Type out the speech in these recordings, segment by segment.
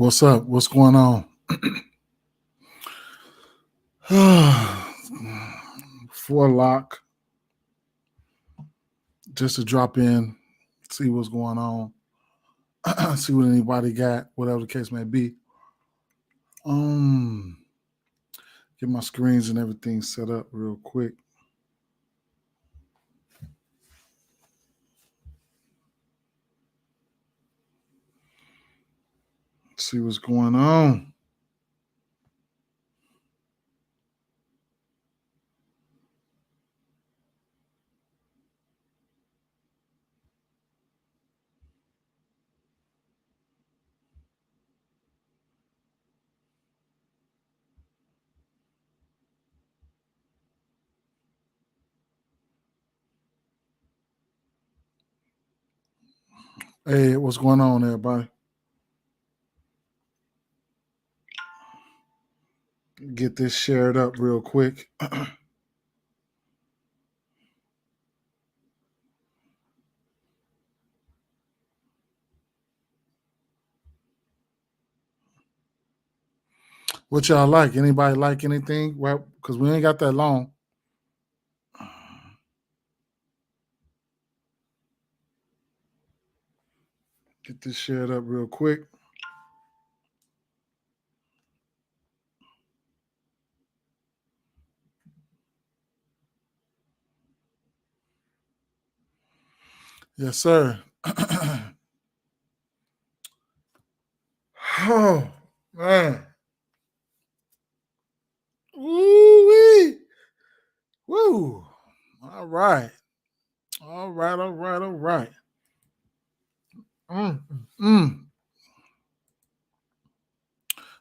What's up? What's going on? For lock, just to drop in, see what's going on, see what anybody got, whatever the case may be. Get my screens and everything set up real quick. See what's going on. Hey, what's going on, everybody? Get this shared up real quick. What y'all like? Anybody like anything? Well, because we ain't got that long. Get this shared up real quick. Yes, sir. Oh, man. Woo-wee. Woo. All right. All right. Let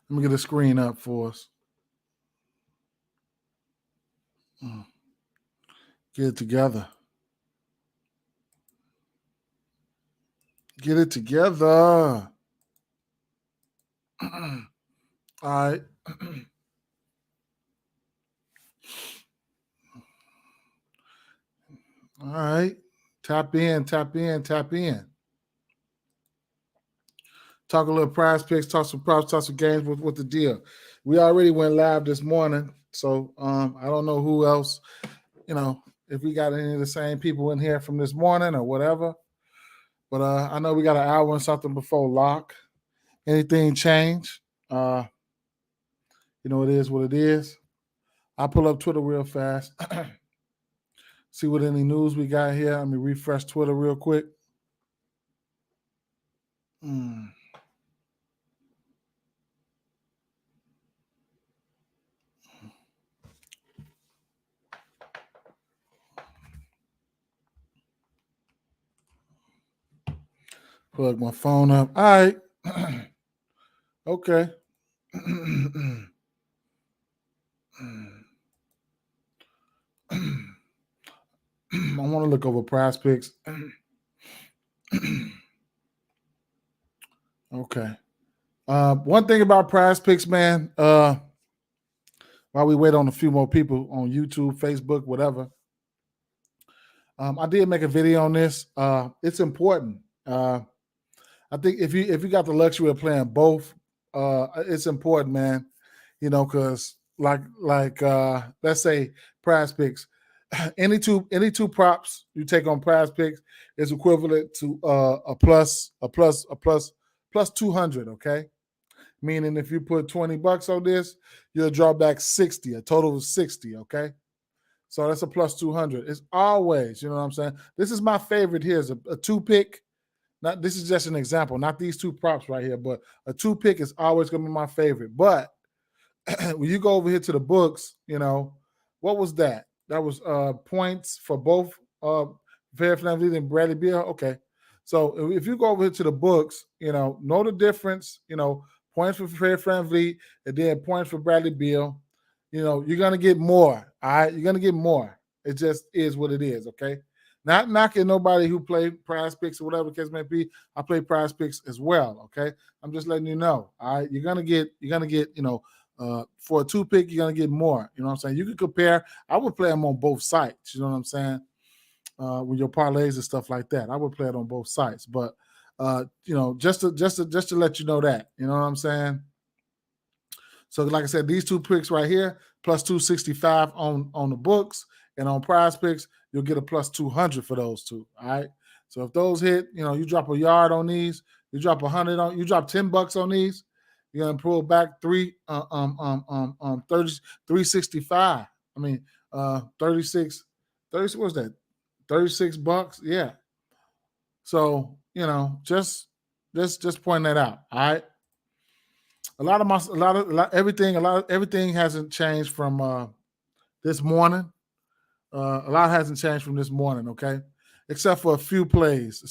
me get a screen up for us. Get it together. Get it together. All right. All right. Tap in. Talk a little prize picks, talk some props, talk some games with the deal. We already went live this morning, so I don't know who else, if we got any of the same people in here from this morning or whatever. But I know we got an hour and something before lock. Anything change? It is what it is. I'll pull up Twitter real fast. See what any news we got here. Let me refresh Twitter real quick. Plug my phone up. All right. Okay. I want to look over PrizePicks. Okay. One thing about PrizePicks, man, while we wait on a few more people on YouTube, Facebook, whatever, I did make a video on this. It's important. I think if you got the luxury of playing both, it's important, man. Because like let's say PrizePicks, any two props you take on PrizePicks is equivalent to a plus 200. Okay, meaning if you put $20 on this, you'll draw back 60, a total of 60. Okay, so that's a plus 200. It's always, you know what I'm saying. This is my favorite here. Is a two pick. Not this is just an example, not these two props right here, but a two pick is always going to be my favorite. But when you go over here to the books, what was that? That was points for both Fred VanVleet and Bradley Beal. Okay, so if you go over here to the books, know the difference. Points for Fred VanVleet and then points for Bradley Beal. You're gonna get more. All right, you're gonna get more. It just is what it is. Okay. Not knocking nobody who play PrizePicks or whatever the case may be. I play PrizePicks as well. Okay, I'm just letting you know. All right, you're gonna get for a two pick, you're gonna get more. You know what I'm saying? You can compare. I would play them on both sites. You know what I'm saying? With your parlays and stuff like that, I would play it on both sites. But Just to let you know that. You know what I'm saying? So, like I said, these two picks right here, plus 265 on the books, and on PrizePicks, you'll get a plus 200 for those two. All right. So if those hit, you drop a yard on these, you drop you drop $10 on these, you're gonna pull back 365. I mean 36, what's that? $36. Yeah. So, just point that out. All right. Everything hasn't changed from this morning. A lot hasn't changed from this morning, okay? Except for a few plays.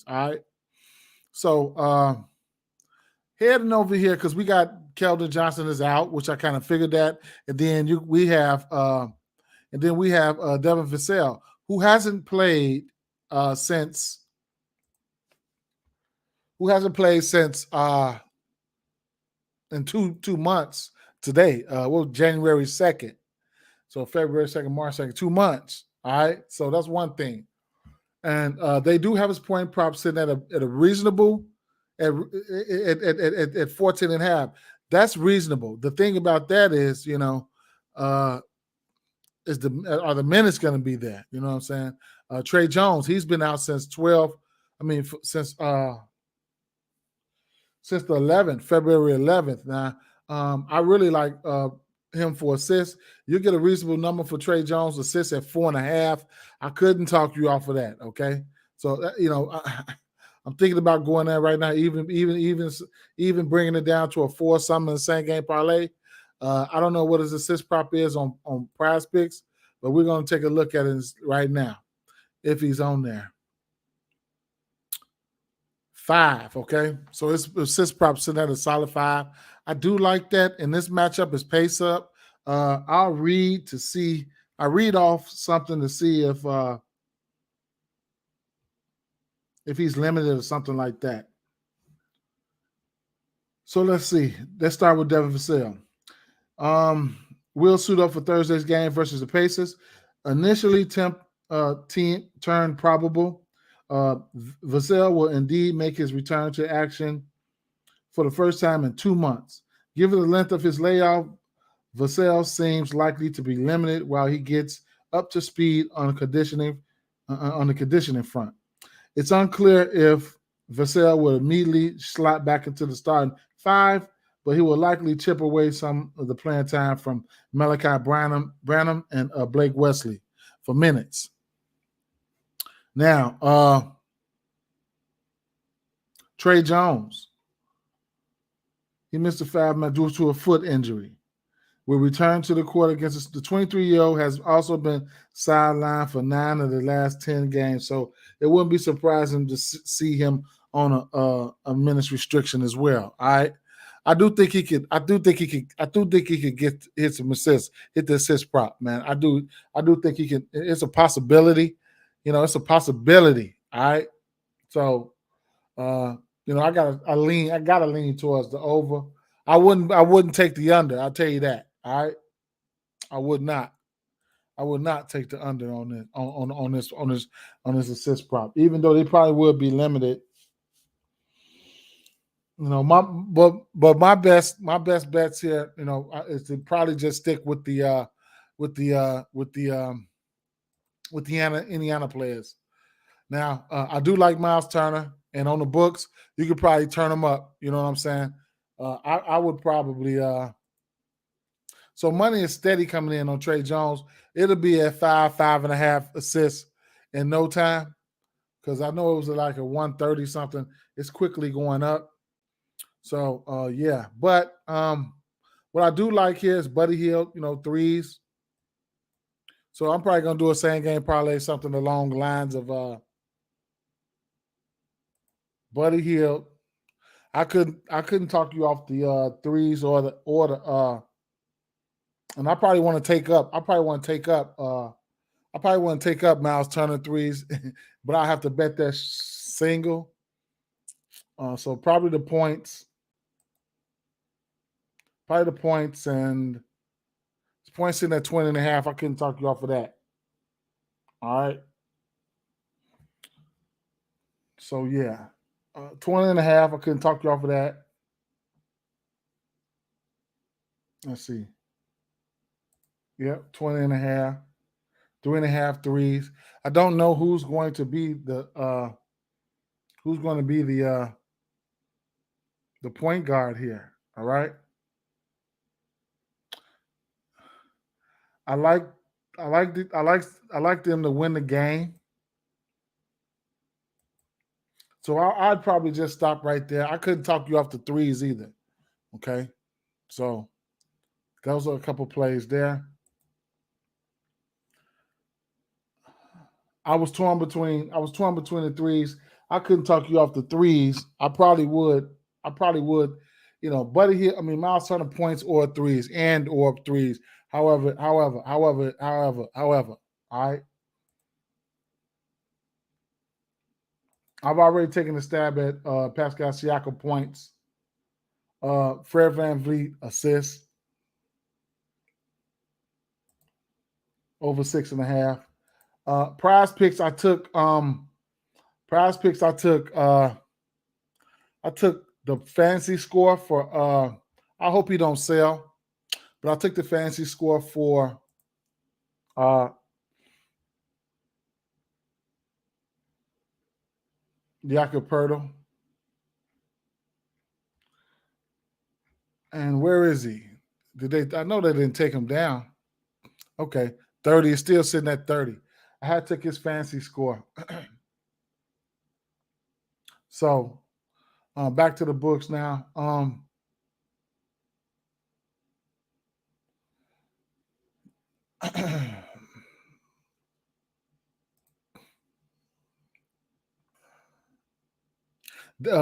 All right. So heading over here, because we got Keldon Johnson is out, which I kind of figured that. And then we have Devin Vassell, who hasn't played since in two months today. January 2nd. So February 2nd, March 2nd, 2 months. All right. So that's one thing. And they do have his point prop sitting at a reasonable at 14 and a half. That's reasonable. The thing about that is, are the minutes going to be there? You know what I'm saying? Trey Jones, he's been out since since the 11th, February 11th. Now, I really like him for assists. You get a reasonable number for Trey Jones, assists at 4.5. I couldn't talk you off of that. Okay, so I'm thinking about going there right now, even bringing it down to a 4-something in the same game parlay. I don't know what his assist prop is on PrizePicks, but we're going to take a look at it right now if he's on there. 5, okay? So his assist prop sitting at a solid 5. I do like that. In this matchup, his pace up. I'll read off something to see if he's limited or something like that. So let's see. Let's start with Devin Vassell. Will suit up for Thursday's game versus the Pacers. Initially, team turned probable. Vassell will indeed make his return to action for the first time in 2 months. Given the length of his layoff, Vassell seems likely to be limited while he gets up to speed on the conditioning front. It's unclear if Vassell will immediately slot back into the starting 5, but he will likely chip away some of the playing time from Malachi Branham and Blake Wesley for minutes. Now, Trey Jones, he missed a 5 match due to a foot injury. Will return to the court against the 23-year-old has also been sidelined for 9 of the last 10 games. So it wouldn't be surprising to see him on a minutes restriction as well. All right. I do think he could hit some assists, hit the assist prop, man. I do think he can. It's a possibility. It's a possibility. All right. So I gotta lean towards the over. I wouldn't take the under. I'll tell you that. All right. I would not take the under on this assist prop, even though they probably would be limited. My best bets here, is to probably just stick with the Indiana players. Now, I do like Miles Turner, and on the books, you could probably turn them up. You know what I'm saying? I would probably. So money is steady coming in on Trey Jones. It'll be at 5.5 assists in no time, because I know it was like a 130 something. It's quickly going up. So yeah, but what I do like here is Buddy Hield, threes. So I'm probably gonna do a same game parlay, something along the lines of Buddy Hield. I couldn't talk you off the threes or the and I probably want to take up. Miles Turner threes, but I have to bet that single. So probably the points. And points in at 20.5. I couldn't talk you off of that. All right. So yeah. 20.5. I couldn't talk you off of that. Let's see. Yep, 20.5. 3.5 threes. I don't know who's going to be the point guard here. All right. I like them to win the game. So I'd probably just stop right there. I couldn't talk you off the threes either. Okay. So those are a couple plays there. I was torn between the threes. I couldn't talk you off the threes. I probably would. Buddy here. I mean, Miles Turner points or threes or threes. However. All right. I've already taken a stab at Pascal Siakam points. Fred VanVleet assists over 6.5. PrizePicks I took. I took the fantasy score for. I hope he don't sell, but I took the fantasy score for. Jakob Poeltl. And where is he? I know they didn't take him down. Okay, 30 is still sitting at 30. I had to take his fantasy score. So back to the books now.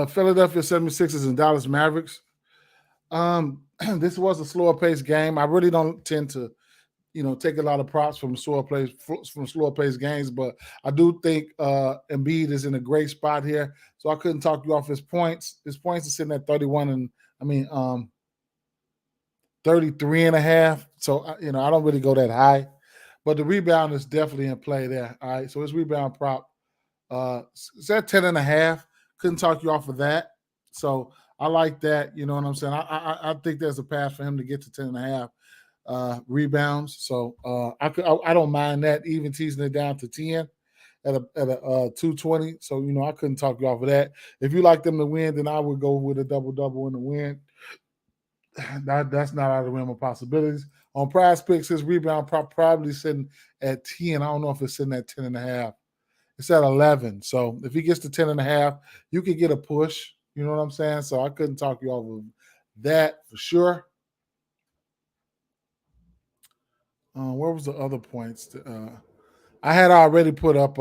Philadelphia 76ers and Dallas Mavericks. This was a slower paced game. I really don't tend to, take a lot of props from slower paced games, but I do think Embiid is in a great spot here. So I couldn't talk you off his points. His points are sitting at 31 and 33.5. So I don't really go that high, but the rebound is definitely in play there. All right, so his rebound prop it's at 10.5. Couldn't talk you off of that. So I like that. You know what I'm saying? I think there's a path for him to get to 10.5 rebounds. So I don't mind that, even teasing it down to 10 at a 220. So I couldn't talk you off of that. If you like them to win, then I would go with a double in the win. That's not out of the realm of possibilities. On PrizePicks, his rebound probably sitting at 10. I don't know if it's sitting at 10.5. It's at 11. So if he gets to 10.5, you could get a push. You know what I'm saying? So I couldn't talk you off of that for sure. Where was the other points? I had already put up.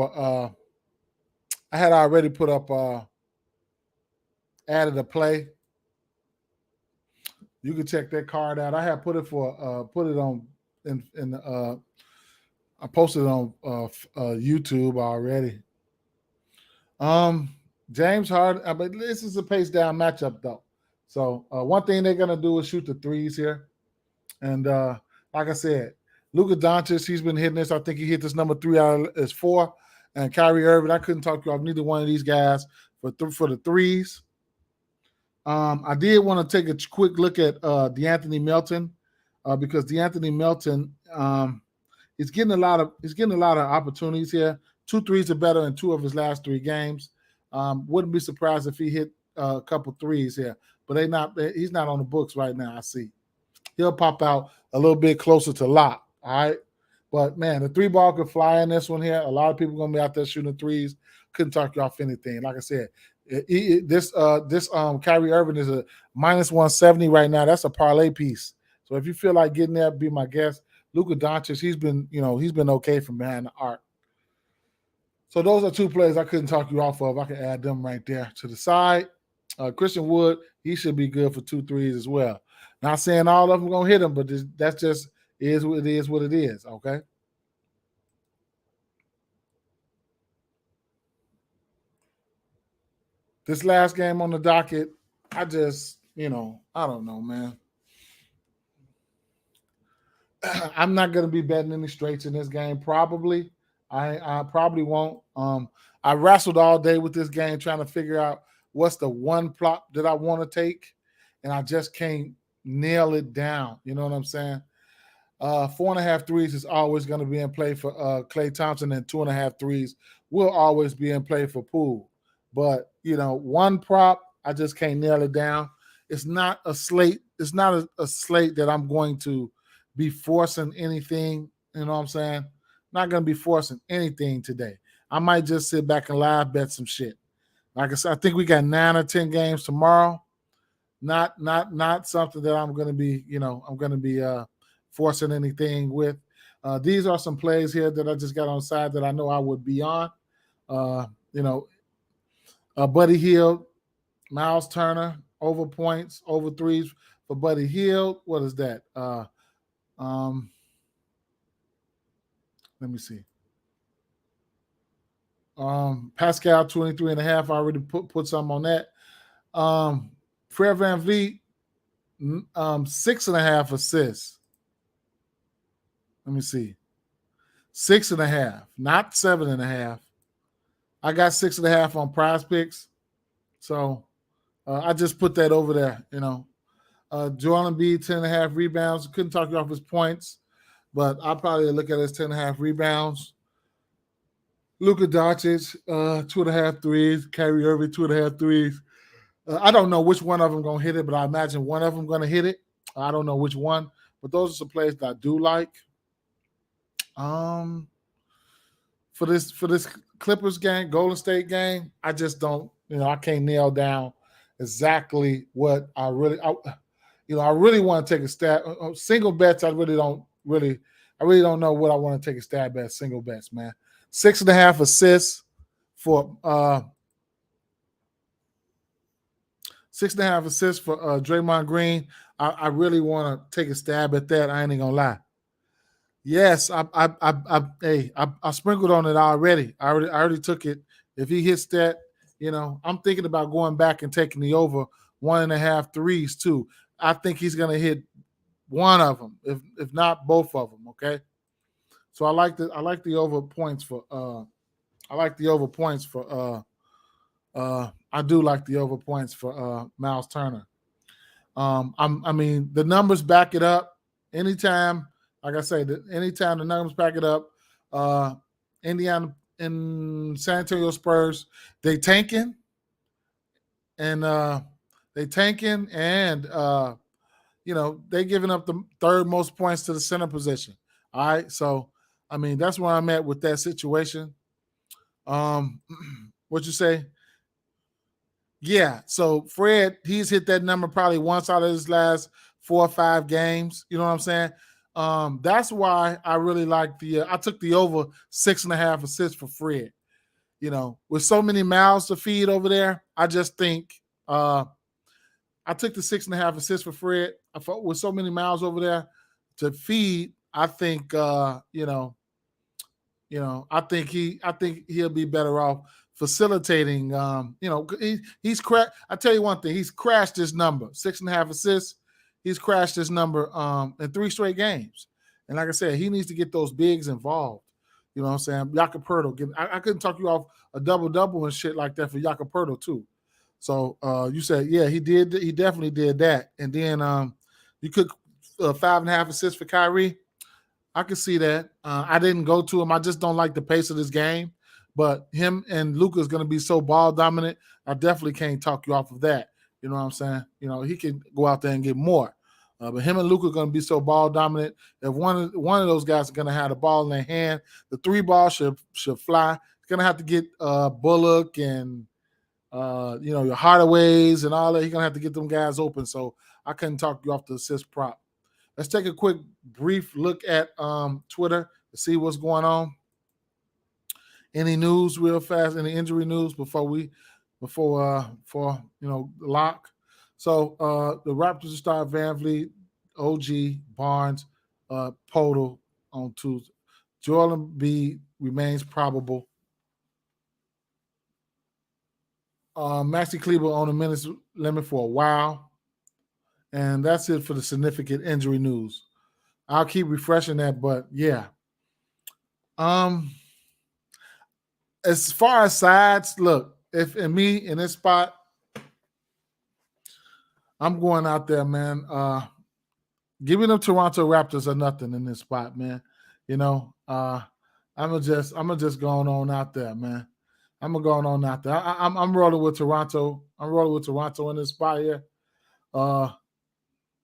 Added a play. You can check that card out. I had put it on I posted it on YouTube already. James Harden, but this is a pace down matchup though. So one thing they're gonna do is shoot the threes here, and like I said, Luka Doncic, he's been hitting this. I think he hit this number 3 out of his 4, and Kyrie Irving. I couldn't talk you off neither one of these guys for the threes. I did want to take a quick look at DeAnthony Melton because DeAnthony Melton he's getting a lot of opportunities here. 2 threes are better in 2 of his last 3 games. Wouldn't be surprised if he hit a couple threes here, but he's not on the books right now. I see he'll pop out a little bit closer to lock. All right, but man, the 3 ball could fly in this one here. A lot of people gonna be out there shooting threes. Couldn't talk you off anything. Like I said, this Kyrie Irving is a -170 right now. That's a parlay piece. So if you feel like getting there, be my guest. Luka Doncic, he's been okay from behind the arc. So those are 2 players I couldn't talk you off of. I can add them right there to the side. Christian Wood, he should be good for 2 threes as well. Not saying all of them gonna hit him, but that's just is what it is. Okay. This last game on the docket, I don't know, man. I'm not going to be betting any straights in this game. Probably, I probably won't. I wrestled all day with this game trying to figure out what's the one prop that I want to take, and I just can't nail it down. You know what I'm saying? 4.5 threes is always going to be in play for Klay Thompson, and 2.5 threes will always be in play for Poole. But one prop, I just can't nail it down. It's not a slate. It's not a slate that I'm going to be forcing anything. You know what I'm saying? Not going to be forcing anything today. I might just sit back and live bet some shit. Like I said, I think we got 9 or 10 games tomorrow. Not something that I'm going to be, forcing anything with. These are some plays here that I just got on the side that I know I would be on. Buddy Hield, Miles Turner, over points, over threes for Buddy Hield. What is that? Let me see. Pascal 23.5. I already put some on that. Fred VanVleet, 6.5 assists. Let me see. 6.5, not 7.5. I got 6.5 on PrizePicks. So I just put that over there, Joel Embiid, 10.5 rebounds. Couldn't talk you off his points, but I'll probably look at his 10.5 rebounds. Luka Doncic, 2.5 threes. Kyrie Irving, 2.5 threes. I don't know which one of them going to hit it, but I imagine one of them going to hit it. I don't know which one, but those are some plays that I do like. For this Clippers game, Golden State game, I just don't, I can't nail down exactly what I really want to take a stab. Single bets, I really don't know what I want to take a stab at. Single bets, man. 6.5 assists for 6.5 assists for Draymond Green. I really want to take a stab at that. I ain't gonna lie. Yes, I sprinkled on it already. I already took it. If he hits that, I'm thinking about going back and taking the over 1.5 threes too. I think he's gonna hit one of them, if not both of them. Okay, so I like the over points for I do like the over points for Miles Turner. I mean the numbers back it up. Anytime. Like I say, anytime the numbers back it up, Indiana and San Antonio Spurs, they tanking and they giving up the third most points to the center position. All right, so I mean that's where I'm at with that situation. What you say? Yeah, so Fred, he's hit that number probably once out of his last 4 or 5 games. You know what I'm saying? That's why I really like I took the over 6.5 assists for Fred. With so many mouths to feed over there, I just think I took the 6.5 assists for Fred. With so many mouths over there to feed, I think I think he'll be better off facilitating. He's I tell you one thing, he's crashed his number 6.5 assists. He's crashed his number in 3 straight games. And like I said, he needs to get those bigs involved. You know what I'm saying? Jakob Poeltl. I couldn't talk you off a double-double and shit like that for Jakob Poeltl too. So you said, yeah, he did. He definitely did that. And then you could 5.5 assists for Kyrie. I could see that. I didn't go to him. I just don't like the pace of this game. But him and Luka is going to be so ball dominant. I definitely can't talk you off of that. You know what I'm saying? He can go out there and get more. But him and Luka are going to be so ball dominant. If one of those guys is going to have the ball in their hand, the 3 ball should fly. It's going to have to get Bullock and your Hardaways and all that. He's going to have to get them guys open. So I couldn't talk you off the assist prop. Let's take a quick brief look at Twitter to see what's going on. Any news real fast? Any injury news before lock? So the Raptors start VanVleet, OG, Barnes, Poeltl on Tuesday. Joel Embiid remains probable. Maxi Kleber on a minutes limit for a while. And that's it for the significant injury news. I'll keep refreshing that, but yeah. As far as sides, look, if in this spot, I'm going out there, man. Giving them Toronto Raptors are nothing in this spot, man. You know, I'm just going on out there, man. I'm going on out there. I'm rolling with Toronto. I'm rolling with Toronto in this spot here.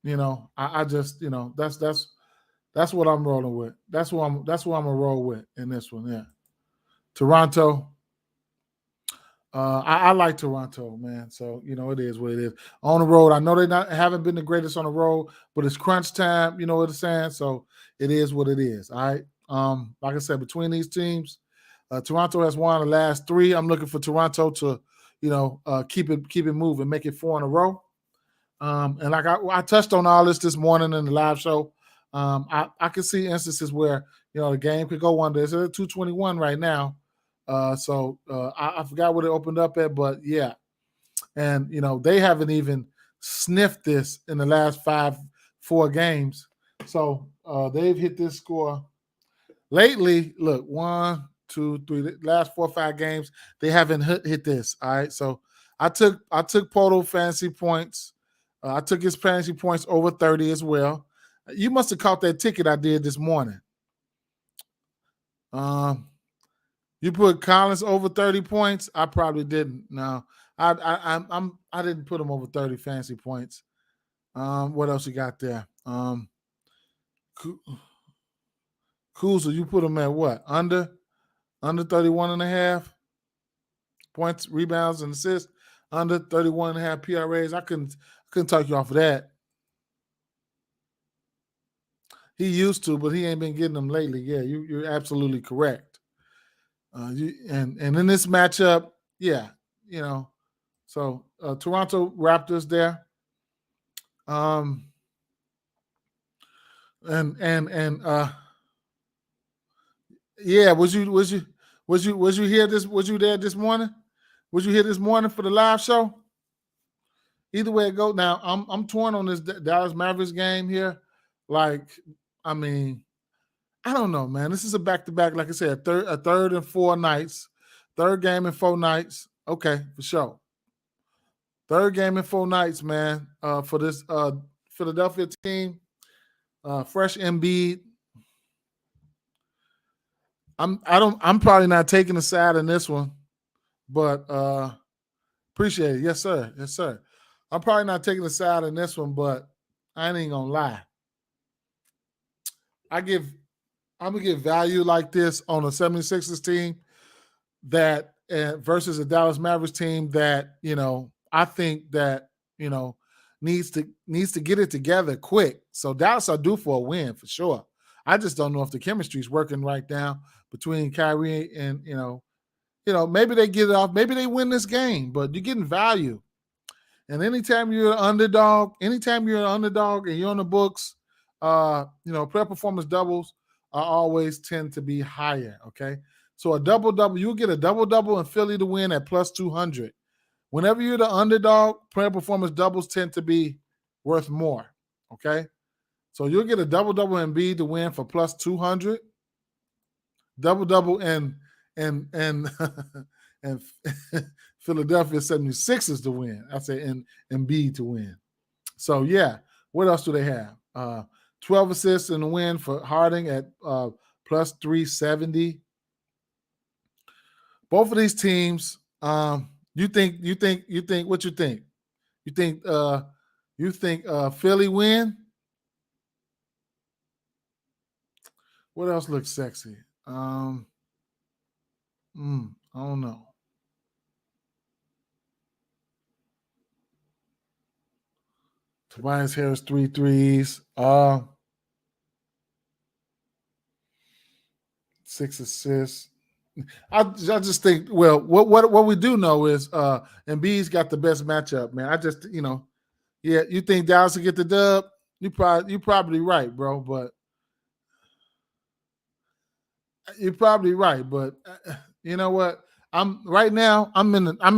You know, I just, you know, that's what I'm rolling with. That's what I'm gonna roll with in this one. Yeah, Toronto. I like Toronto, man. So you know it is what it is. On the road, I know haven't been the greatest on the road, but it's crunch time. You know what I'm saying? So it is what it is. All right. Like I said, between these teams, Toronto has won the last 3. I'm looking for Toronto to, you know, keep it moving, make it 4 in a row. And like I touched on all this morning in the live show. I could see instances where, you know, the game could go under. It's at 221 right now. So I forgot what it opened up at, but yeah. And, you know, they haven't even sniffed this in the last 4 games. So they've hit this score lately. Look, 1, 2, 3, the last 4 or 5 games, they haven't hit this. All right. So I took Poto fantasy points. I took his fantasy points over 30 as well. You must have caught that ticket I did this morning. You put Collins over 30 points. I probably didn't. No, I didn't put him over 30 fantasy points. What else you got there? Kuzma, you put him at what? Under 31 and a half points, rebounds, and assists. Under 31 and a half PRAs. I couldn't talk you off of that. He used to, but he ain't been getting them lately. Yeah, you're absolutely correct. And in this matchup, yeah, you know, so Toronto Raptors there. Yeah, was you here was you there this morning? Was you here this morning for the live show? Either way it goes. Now I'm torn on this Dallas Mavericks game here. Like, I mean, I don't know, man. This is a back-to-back, like I said, a third and 4 nights. Third game in 4 nights. Okay, for sure. Third game in 4 nights, man, for this Philadelphia team. Fresh Embiid. I'm probably not taking the side in this one, but appreciate it. Yes, sir. Yes, sir. I'm probably not taking the side in this one, but I ain't gonna lie. I'm gonna give value like this on a 76ers team that versus a Dallas Mavericks team that, you know, I think that, you know, needs to get it together quick. So Dallas are due for a win for sure. I just don't know if the chemistry is working right now between Kyrie and, you know, maybe they get it off, maybe they win this game, but you're getting value. And anytime you're an underdog and you're on the books, you know, player performance doubles always tend to be higher. Okay. So a double-double, you'll get a double-double in Philly to win at plus 200. Whenever you're the underdog, player performance doubles tend to be worth more. Okay. So you'll get a double-double in B to win for plus 200. Double-double and and Philadelphia 76ers to win. I say and B to win. So yeah, what else do they have? 12 assists in the win for Harding at plus 370. Both of these teams, you think what you think? You think Philly win? What else looks sexy? I don't know. Tobias Harris 3 threes. 6 assists. I just think, well, what we do know is Embiid's got the best matchup, man. I just, you know, yeah, you think Dallas will get the dub? You're probably right, bro. But you're probably right. But you know what? I'm in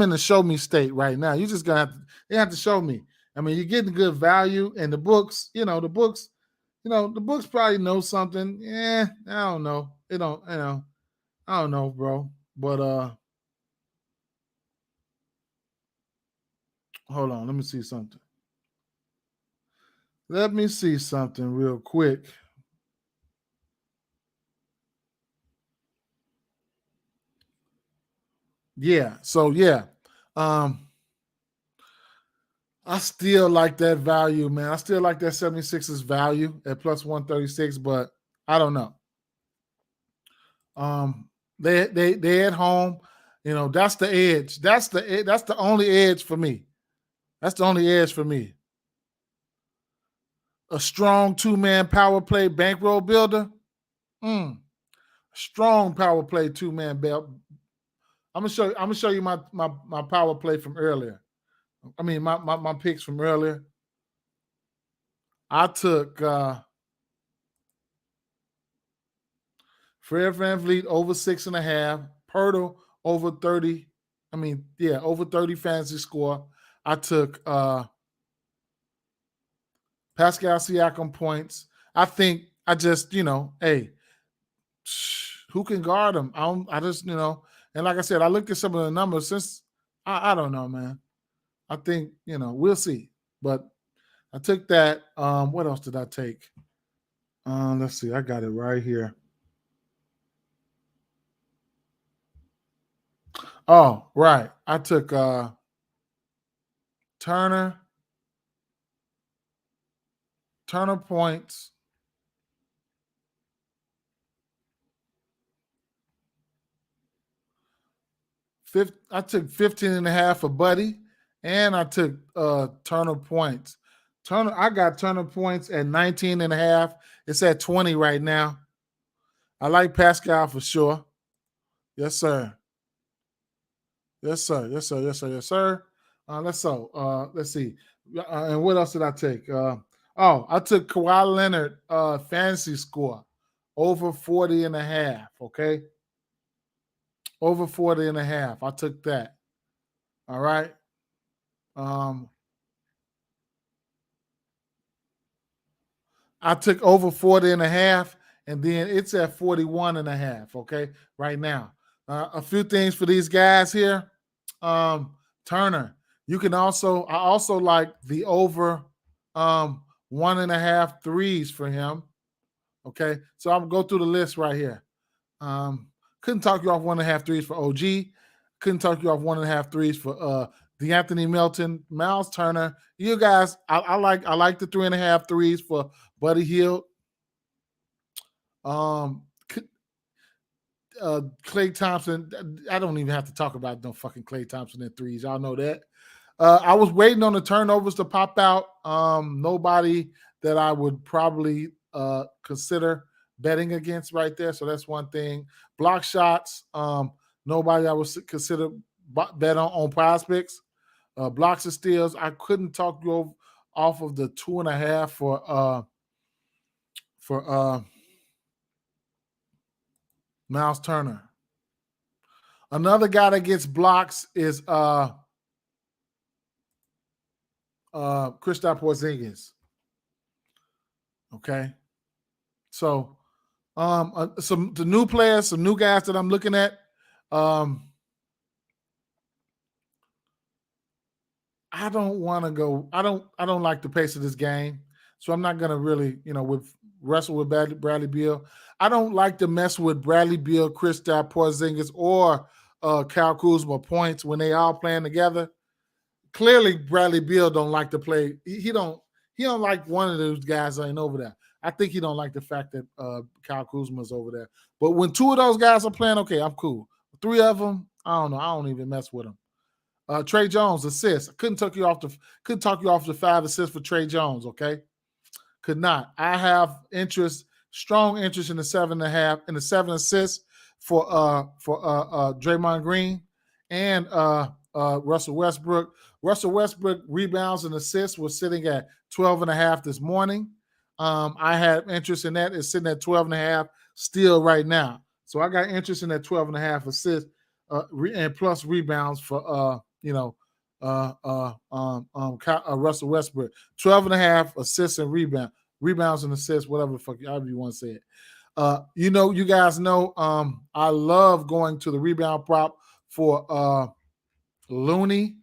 the show me state right now. You just have to show me. I mean, you're getting good value, and the books, the books probably know something. Yeah, I don't know. It don't, I don't know, bro. But hold on, let me see something. Let me see something real quick. Yeah. So yeah. I still like that value, man. I still like that 76ers value at plus 136, but I don't know. They at home. You know, that's the edge. That's the only edge for me. That's the only edge for me. A strong two-man power play bankroll builder. Strong power play two-man belt. I'm gonna show you my power play from earlier. I mean my picks from earlier. I took Fred VanVleet over 6.5, Pirtle over 30. Over 30 fantasy score. I took Pascal Siakam points. I think I just, hey, who can guard him? I just, and like I said, I looked at some of the numbers since I don't know, man. I think, we'll see. But I took that. What else did I take? Let's see. I got it right here. Oh, right. I took Turner points. I took 15.5 for Buddy, and I took Turner points. I got Turner points at 19.5. It's at 20 right now. I like Pascal for sure. Yes, sir. Yes, sir. Yes, sir. Yes, sir. Yes, sir. Let's see. And what else did I take? I took Kawhi Leonard fantasy score over 40.5. Okay. Over 40.5. I took that. All right. I took over 40.5, and then it's at 41.5. Okay. Right now. A few things for these guys here. Turner. I also like the over 1.5 threes for him. Okay. So I'm gonna go through the list right here. Couldn't talk you off 1.5 threes for OG. Couldn't talk you off 1.5 threes for DeAnthony Melton, Miles Turner. You guys, I like the 3.5 threes for Buddy Hield. Klay Thompson. I don't even have to talk about no fucking Klay Thompson in threes. Y'all know that. I was waiting on the turnovers to pop out. Nobody that I would probably consider betting against right there. So that's one thing. Block shots. Nobody I would consider bet on PrizePicks. Blocks and steals. I couldn't talk you off of the 2.5 for Miles Turner. Another guy that gets blocks is Kristaps Porzingis. Okay. So the new players, some new guys that I'm looking at. I don't want to go. I don't like the pace of this game. So I'm not gonna really, wrestle with Bradley Beal. I don't like to mess with Bradley Beal, Kristaps Porzingis, or Kyle Kuzma points when they all playing together. Clearly, Bradley Beal don't like to play. He don't like one of those guys ain't over there. I think he don't like the fact that Kyle Kuzma's over there. But when two of those guys are playing, okay, I'm cool. Three of them, I don't know. I don't even mess with them. Trey Jones assists. Couldn't talk you off the 5 assists for Trey Jones. Okay, could not. I have strong interest in the 7.5 and the 7 assists for Draymond Green and Russell Westbrook. Russell Westbrook rebounds and assists was sitting at 12.5 this morning. I had interest in that. It's sitting at 12.5 still right now. So I got interest in that 12.5 assists and plus rebounds for Russell Westbrook. 12.5 assists and rebounds and assists, whatever the fuck however you want to say it. You guys know I love going to the rebound prop for Looney,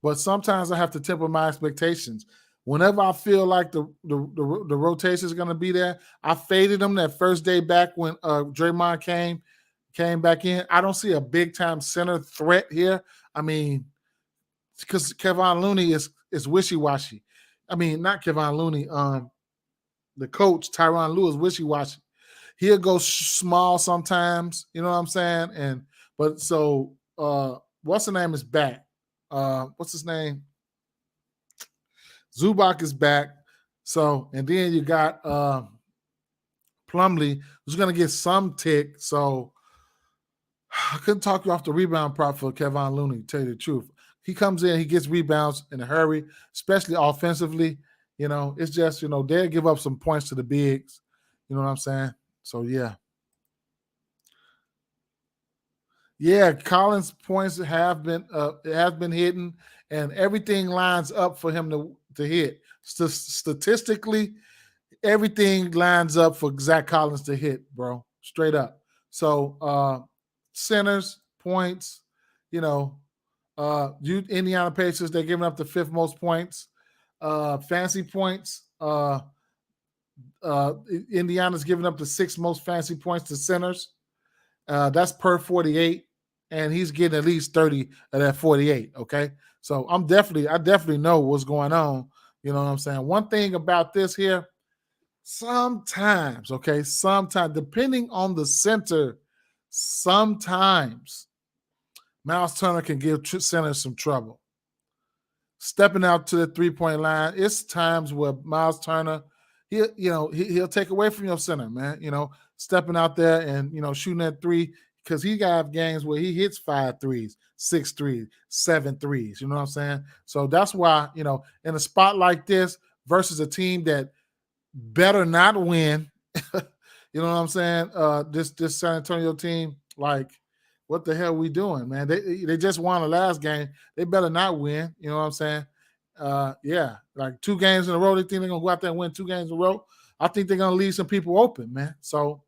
but sometimes I have to temper my expectations. Whenever I feel like the rotation is going to be there, I faded them that first day back when Draymond came back in. I don't see a big time center threat here. I mean, because Kevon Looney is wishy-washy. I mean, not Kevon Looney. The coach Tyronn Lue is wishy-washy. He'll go small sometimes. You know what I'm saying? But what's the name is back? What's his name? Zubac is back. So, and then you got Plumlee, who's going to get some tick. So, I couldn't talk you off the rebound prop for Kevon Looney, to tell you the truth. He comes in, he gets rebounds in a hurry, especially offensively. You know, it's just, they'll give up some points to the bigs. You know what I'm saying? So, yeah. Yeah, Collins' points have been hidden, and everything lines up for him to hit. Statistically, everything lines up for Zach Collins to hit, bro. Straight up. So centers, points, Indiana Pacers, they're giving up the 5th most points. Fancy points. Indiana's giving up the 6th most fancy points to centers. That's per 48, and he's getting at least 30 of that 48. Okay, so I definitely know what's going on. You know what I'm saying? One thing about this here, sometimes, depending on the center, sometimes Miles Turner can give center some trouble. Stepping out to the 3-point line, it's times where Miles Turner, he'll take away from your center, man. Stepping out there and shooting that 3, because he got games where he hits 5 threes, 6 threes, 7 threes. You know what I'm saying? So that's why, in a spot like this versus a team that better not win, you know what I'm saying? This San Antonio team, like, what the hell are we doing, man? They just won the last game. They better not win. You know what I'm saying? Yeah, like 2 games in a row. They think they're gonna go out there and win 2 games in a row. I think they're gonna leave some people open, man. So,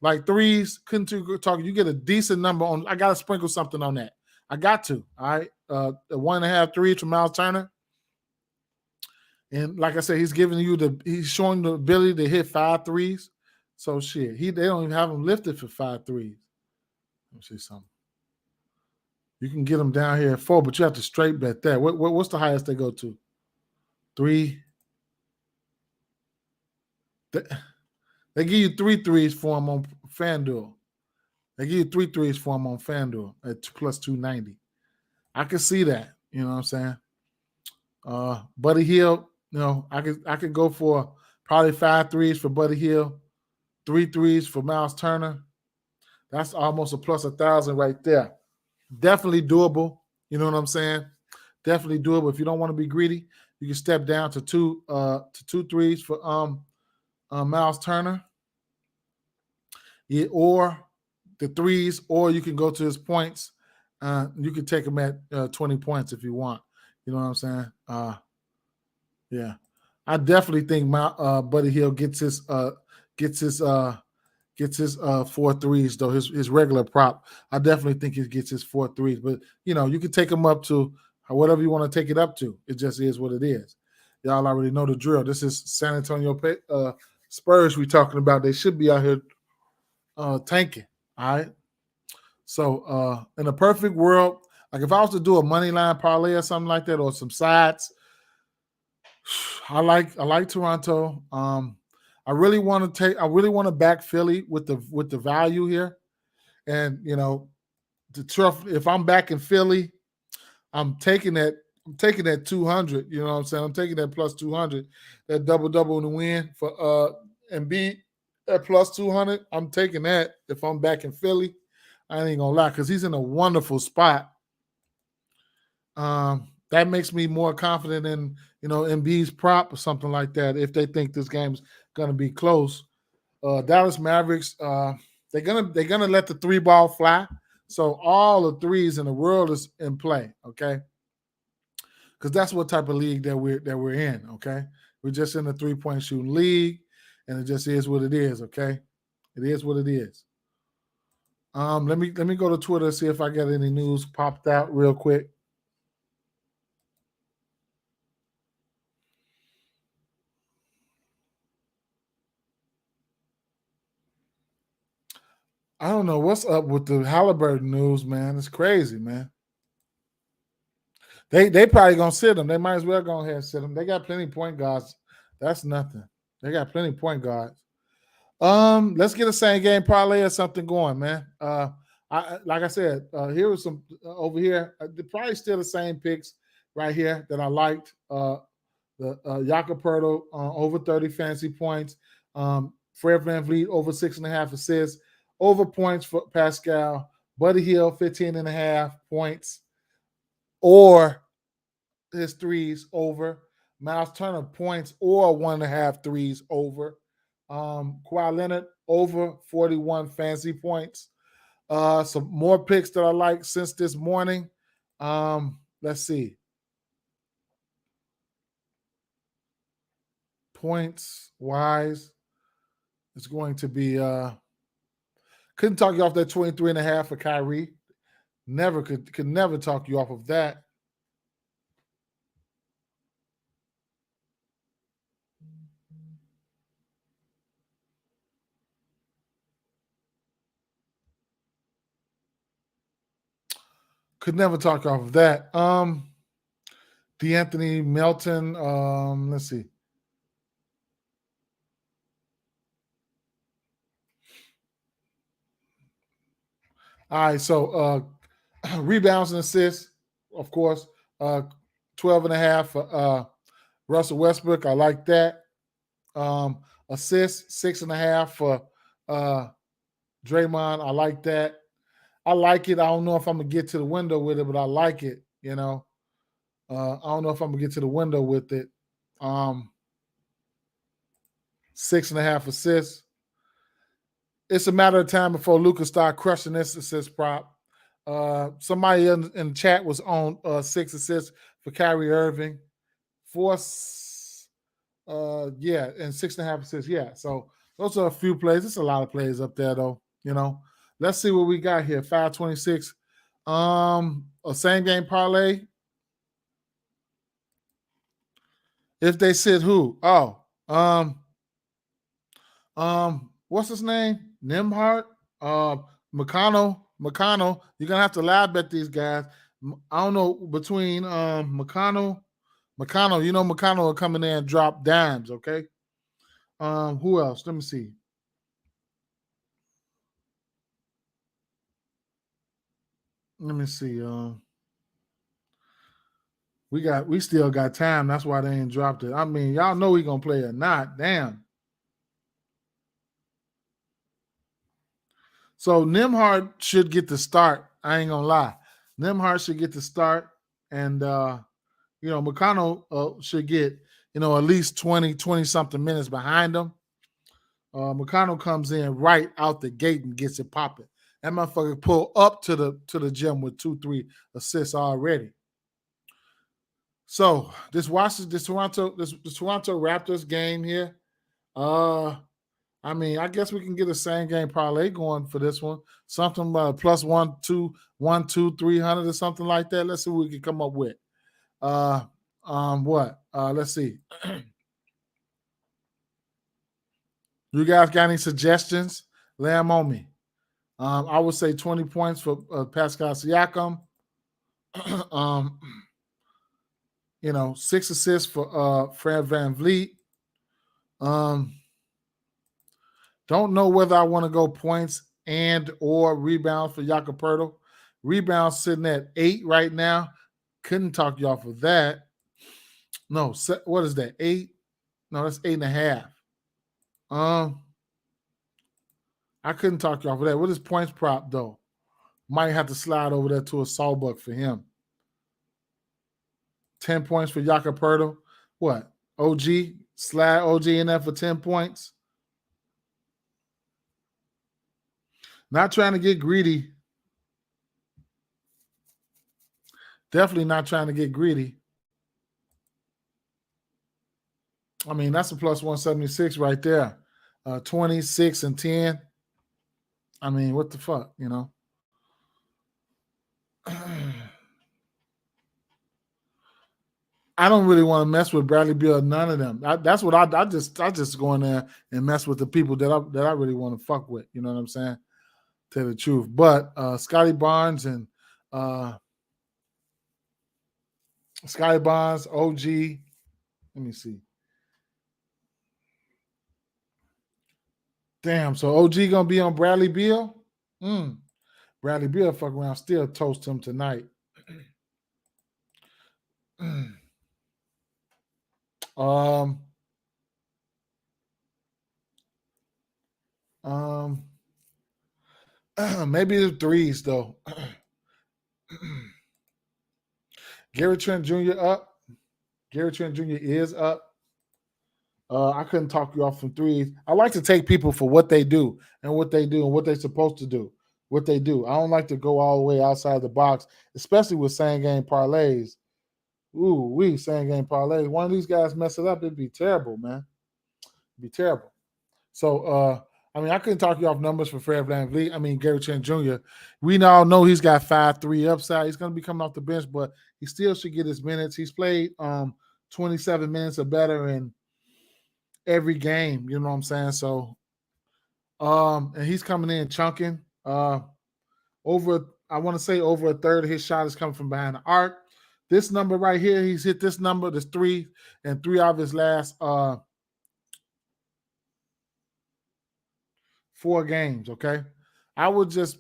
like threes, couldn't talk. You get a decent number on. I gotta sprinkle something on that. I got to. All right, the 1.5 threes from Miles Turner. And like I said, he's showing the ability to hit 5 threes. So shit, they don't even have him lifted for 5 threes. Let me see something. You can get them down here at 4, but you have to straight bet that. What's the highest they go to? 3. They give you 3 threes for him on FanDuel. They give you 3 threes for him on FanDuel at plus 290. I can see that. You know what I'm saying? Buddy Hield, I could go for probably 5 threes for Buddy Hield, 3 threes for Miles Turner. That's almost a plus 1,000 right there. Definitely doable. You know what I'm saying? Definitely doable. If you don't want to be greedy, you can step down to 2 threes for Miles Turner. Yeah, or the threes, or you can go to his points. You can take him at 20 points if you want. You know what I'm saying? Yeah, I definitely think my Buddy Hield gets his 4 threes though. His regular prop, I definitely think he gets his 4 threes. But you can take him up to whatever you want to take it up to. It just is what it is. Y'all already know the drill. This is San Antonio Spurs we talking about. They should be out here tanking. All right. So in a perfect world, like if I was to do a money line parlay or something like that, or some sides, I like Toronto. I really want to back Philly with the value here. And if I'm back in Philly, I'm taking that 200, you know what I'm saying? I'm taking that plus 200, that double in the win for Embiid at plus 200. I'm taking that if I'm back in Philly. I ain't gonna lie, because he's in a wonderful spot. That makes me more confident in Embiid's prop or something like that if they think this game's gonna be close. Dallas Mavericks, they're gonna let the 3 ball fly. So all the threes in the world is in play, okay? Because that's what type of league that we're in, okay? We're just in a 3-point shooting league, and it just is what it is, okay? It is what it is. Let me go to Twitter and see if I got any news popped out real quick. I don't know what's up with the Halliburton news, man. It's crazy, man. They probably gonna sit him. They might as well go ahead and sit him. They got plenty of point guards. That's nothing. They got plenty of point guards. Let's get a same game parlay or something going, man. Like I said, here was some over here. Probably still the same picks right here that I liked. The Jakob over 30 fantasy points. Fred VanVleet over 6.5 assists. Over points for Pascal. Buddy Hield 15.5 points. Or his threes over. Miles Turner points or 1.5 threes over. Kawhi Leonard over 41 fantasy points. Some more picks that I like since this morning. Let's see. Points wise, it's going to be couldn't talk you off that 23.5 for Kyrie. Never could never talk you off of that. Could never talk off of that. DeAnthony Melton. Let's see. All right, so rebounds and assists, of course. 12.5 for Russell Westbrook. I like that. Assists, 6.5 for Draymond. I like that. I like it. I don't know if I'm gonna get to the window with it, but I like it. You know, I don't know if I'm gonna get to the window with it. 6.5 assists. It's a matter of time before Luka start crushing this assist prop. Somebody in the chat was on 6 assists for Kyrie Irving. 4, and 6.5 assists. Yeah, so those are a few plays. It's a lot of plays up there, though. You know, let's see what we got here. 526. A same game parlay. If they sit who? Oh, what's his name? Nimhart? McConnell. You're gonna have to live bet these guys. I don't know between McConnell. You know McConnell will come in there and drop dimes, okay? Who else? Let me see. We still got time. That's why they ain't dropped it. I mean, y'all know he gonna play or not. Damn. So Nimhart should get the start. I ain't gonna lie. Nimhart should get the start, and McConnell should get at least 20 something minutes behind him. McConnell comes in right out the gate and gets it popping. That motherfucker pull up to the gym with 2-3 assists already. So this Toronto Raptors game here. I mean, I guess we can get a same game parlay going for this one. Something plus 1, 2, 1, 2, 300 or something like that. Let's see what we can come up with. Let's see. You guys got any suggestions? Lay them on me. I would say 20 points for Pascal Siakam. 6 assists for Fred VanVleet. Don't know whether I want to go points and or rebounds for Jakob Poeltl. Rebounds sitting at 8 right now. Couldn't talk you off of that. No, what is that? 8? No, that's 8.5. I couldn't talk you off of that. What is points prop though? Might have to slide over there to a sawbuck for him. 10 points for Jakob Poeltl. What? OG? Slide OG in there for 10 points. Not trying to get greedy. Definitely not trying to get greedy. I mean, that's a plus 176 right there. 26 and 10. I mean, what the fuck, I don't really want to mess with Bradley Beal. None of them. That's what I just go in there and mess with the people that I really want to fuck with. You know what I'm saying? tell the truth. But Scotty Barnes and OG. Let me see. Damn, so OG gonna be on Bradley Beal? Bradley Beal fuck around, still toast him tonight. Maybe the threes though. Gary Trent Jr. up. Gary Trent Jr. is up. I couldn't talk you off from threes. I like to take people for what they do and what they do and what they're supposed to do. What they do. I don't like to go all the way outside the box, especially with same game parlays. Same game parlays. One of these guys mess it up, it'd be terrible, man. It'd be terrible. So, I couldn't talk you off numbers for Fred VanVleet. Gary Trent Jr. We all know he's got 5-3 upside. He's going to be coming off the bench, but he still should get his minutes. He's played 27 minutes or better in every game. You know what I'm saying? So, and he's coming in chunking. I want to say over a third of his shot is coming from behind the arc. This number right here, he's hit this number. There's 3 out of his last 4 games. Okay, I would just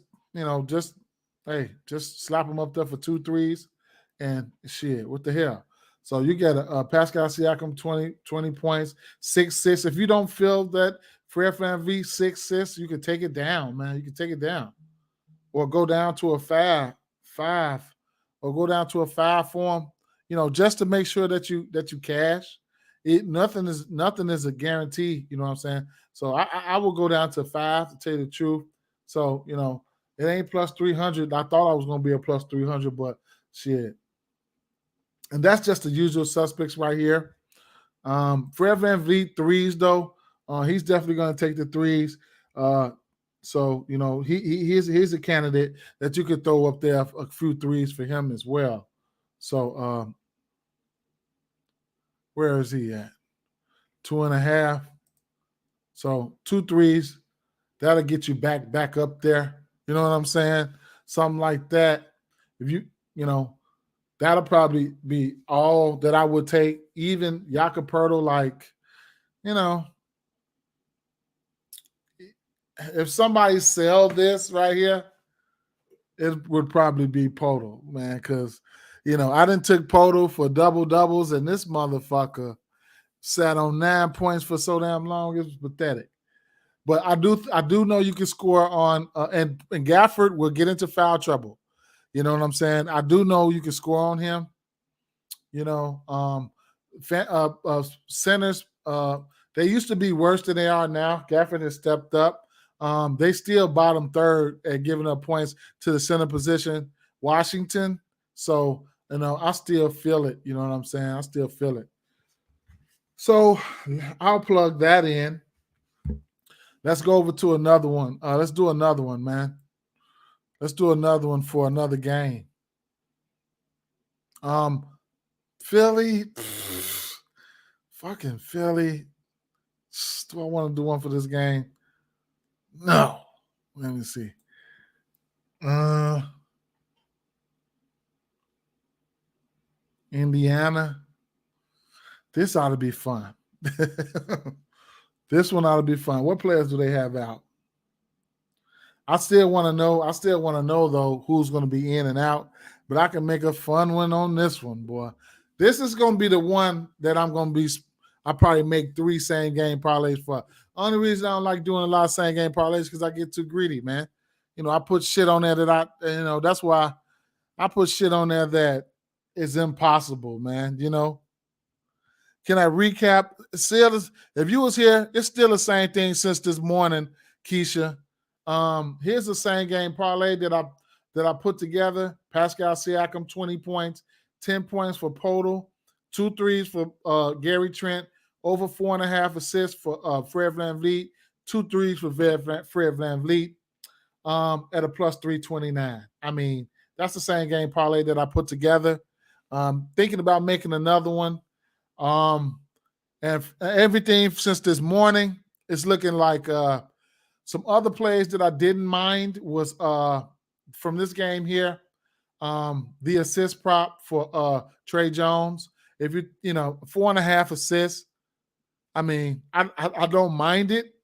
slap him up there for 2 threes and shit. What the hell? So you get a Pascal Siakam 20 points, 6 assists. If you don't feel that Fred VanVleet 6 assists, you can take it down, man. You can take it down, or go down to a 5, or go down to a 5 for him. Just to make sure that you cash. Nothing is a guarantee. You know what I'm saying? So I will go down to 5 to tell you the truth. So it ain't plus 300. I thought I was going to be a plus 300, but shit. And that's just the usual suspects right here. Fred VanVleet threes though. He's definitely going to take the threes. So he's a candidate that you could throw up there a few threes for him as well. So where is he at? 2.5. So 2 threes, that'll get you back up there. You know what I'm saying? Something like that. If that'll probably be all that I would take. Even Jakob Poeltl, if somebody sell this right here, it would probably be Poeltl, man, because I done took Poeltl for doubles, and this motherfucker sat on 9 points for so damn long. It was pathetic. But I do know you can score on and Gafford will get into foul trouble. You know what I'm saying? I do know you can score on him. Centers, they used to be worse than they are now. Gafford has stepped up. They still bottom third at giving up points to the center position, Washington. So, I still feel it. You know what I'm saying? I still feel it. So I'll plug that in. Let's go over to another one. Let's do another one, man. Let's do another one for another game. Philly. Fucking Philly. Do I want to do one for this game? No. Let me see. Indiana. This ought to be fun. This one ought to be fun. What players do they have out? I still want to know though who's going to be in and out, but I can make a fun one on this one, boy. This is going to be the one that I'll probably make 3 same game parlays for. Only reason I don't like doing a lot of same game parlays because I get too greedy, man. I put shit on there that that's why I put shit on there that is impossible, man. Can I recap? If you was here, it's still the same thing since this morning, Keisha. Here's the same game parlay that I put together. Pascal Siakam, 20 points, 10 points for Poeltl, 2 threes for Gary Trent, over 4.5 assists for Fred VanVleet, 2 threes for Fred VanVleet at a plus 329. That's the same game parlay that I put together. Thinking about making another one. And everything since this morning is looking like Some other plays that I didn't mind was from this game here, the assist prop for Trey Jones. If you 4.5 assists, I mean, I don't mind it.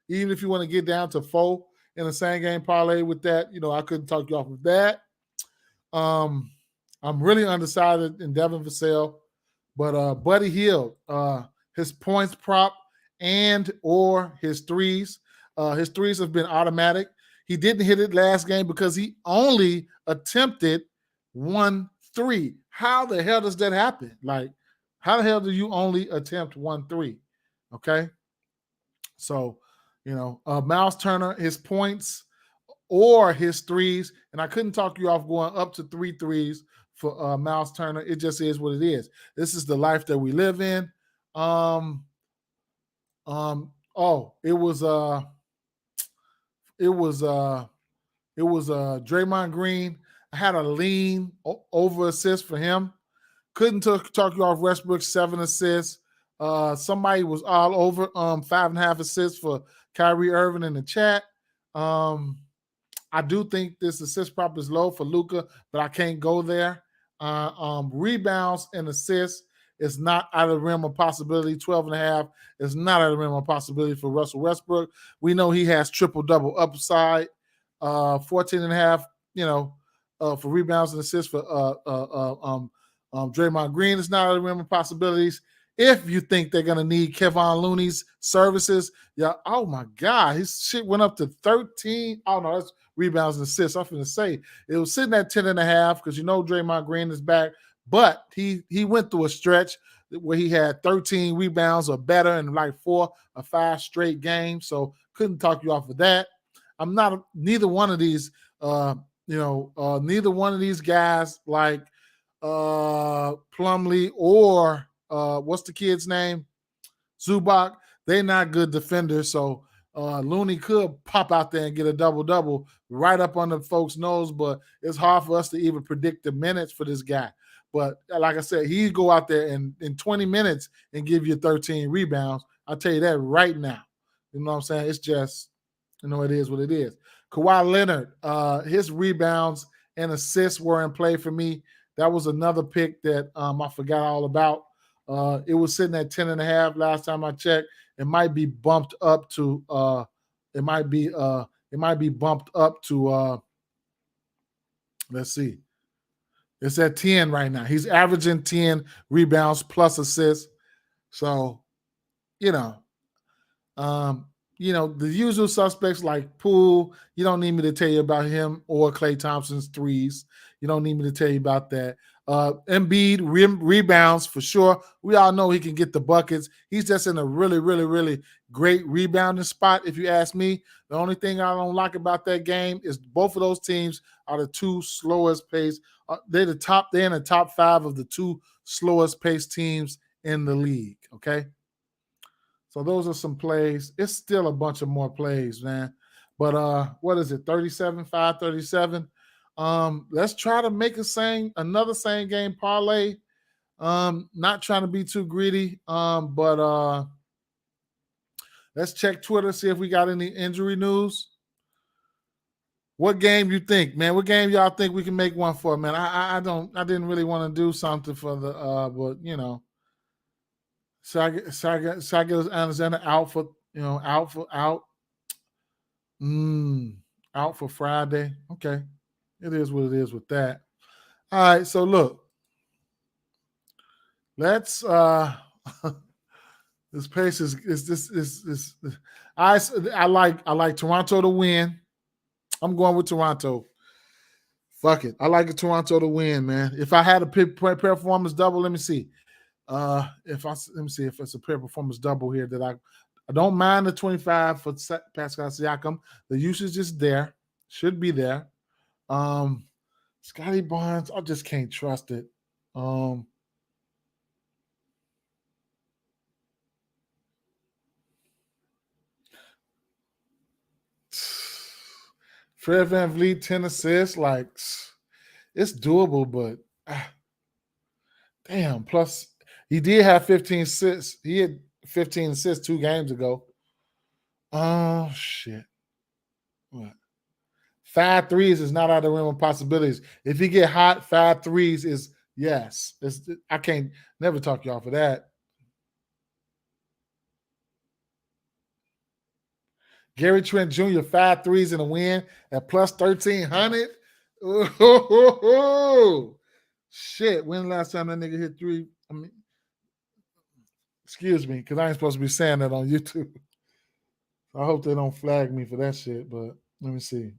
Even if you want to get down to 4 in a same game parlay with that, I couldn't talk you off of that. I'm really undecided in Devin Vassell, but Buddy Hield, his points prop and or his threes have been automatic. He didn't hit it last game because he only attempted 1 3. How the hell does that happen? Like, how the hell do you only attempt 1 3? Okay. So, Miles Turner, his points or his threes, and I couldn't talk you off going up to 3 threes for Miles Turner. It just is what it is. This is the life that we live in. It was Draymond Green. I had a lean over assist for him. Couldn't talk you off Westbrook, 7 assists. Somebody was all over 5.5 assists for Kyrie Irving in the chat. I do think this assist prop is low for Luka, but I can't go there. Rebounds and assists is not out of the realm of possibility. 12.5 is not out of the realm of possibility for Russell Westbrook. We know he has triple-double upside. 14.5, for rebounds and assists for Draymond Green is not out of the realm of possibilities. If you think they're going to need Kevon Looney's services, oh my God, his shit went up to 13. Oh no, that's rebounds and assists. I'm going to say it was sitting at 10.5 because Draymond Green is back, but he went through a stretch where he had 13 rebounds or better in like 4 or 5 straight games. So couldn't talk you off of that. I'm not neither one of these. Neither one of these guys like Plumlee or what's the kid's name? Zubac. They're not good defenders, so Looney could pop out there and get a double-double right up on the folks' nose, but it's hard for us to even predict the minutes for this guy. But like I said, he'd go out there in 20 minutes and give you 13 rebounds. I'll tell you that right now. You know what I'm saying? It's just, it is what it is. Kawhi Leonard, his rebounds and assists were in play for me. That was another pick that I forgot all about. It was sitting at 10.5 last time I checked. It might be bumped up to let's see. It's at 10 right now. He's averaging 10 rebounds plus assists. So, the usual suspects like Poole, you don't need me to tell you about him, or Klay Thompson's threes. You don't need me to tell you about that. Embiid rebounds for sure. We all know he can get the buckets. He's just in a really, really, really great rebounding spot, if you ask me. The only thing I don't like about that game is both of those teams are the 2 slowest pace. They're in the top 5 of the 2 slowest paced teams in the league. Okay. So those are some plays. It's still a bunch of more plays, man. But what is it? 37-5-37. Let's try to make another same game parlay. Not trying to be too greedy. But let's check Twitter, see if we got any injury news. What game you think, man? What game y'all think we can make one for, man? I didn't really want to do something for the but Saga Alexander out for out for Friday. Okay. It is what it is with that. All right, so look. Let's this pace is I like Toronto to win. I'm going with Toronto. Fuck it. I like Toronto to win, man. If I had a performance double, let me see. Let me see if it's a pair performance double here that I don't mind the 25 for Pascal Siakam. The usage is there, should be there. Scotty Barnes, I just can't trust it. Fred VanVleet, 10 assists, like it's doable, but damn. Plus, he did have 15 assists. He had 15 assists 2 games ago. Oh shit. What? 5 threes is not out of the realm of possibilities. If he get hot, 5 threes is yes. I can't never talk you off of that. Gary Trent Jr., 5 threes in a win at plus 1,300. Oh, shit. When the last time that nigga hit 3? I mean, excuse me, because I ain't supposed to be saying that on YouTube. I hope they don't flag me for that shit, but let me see.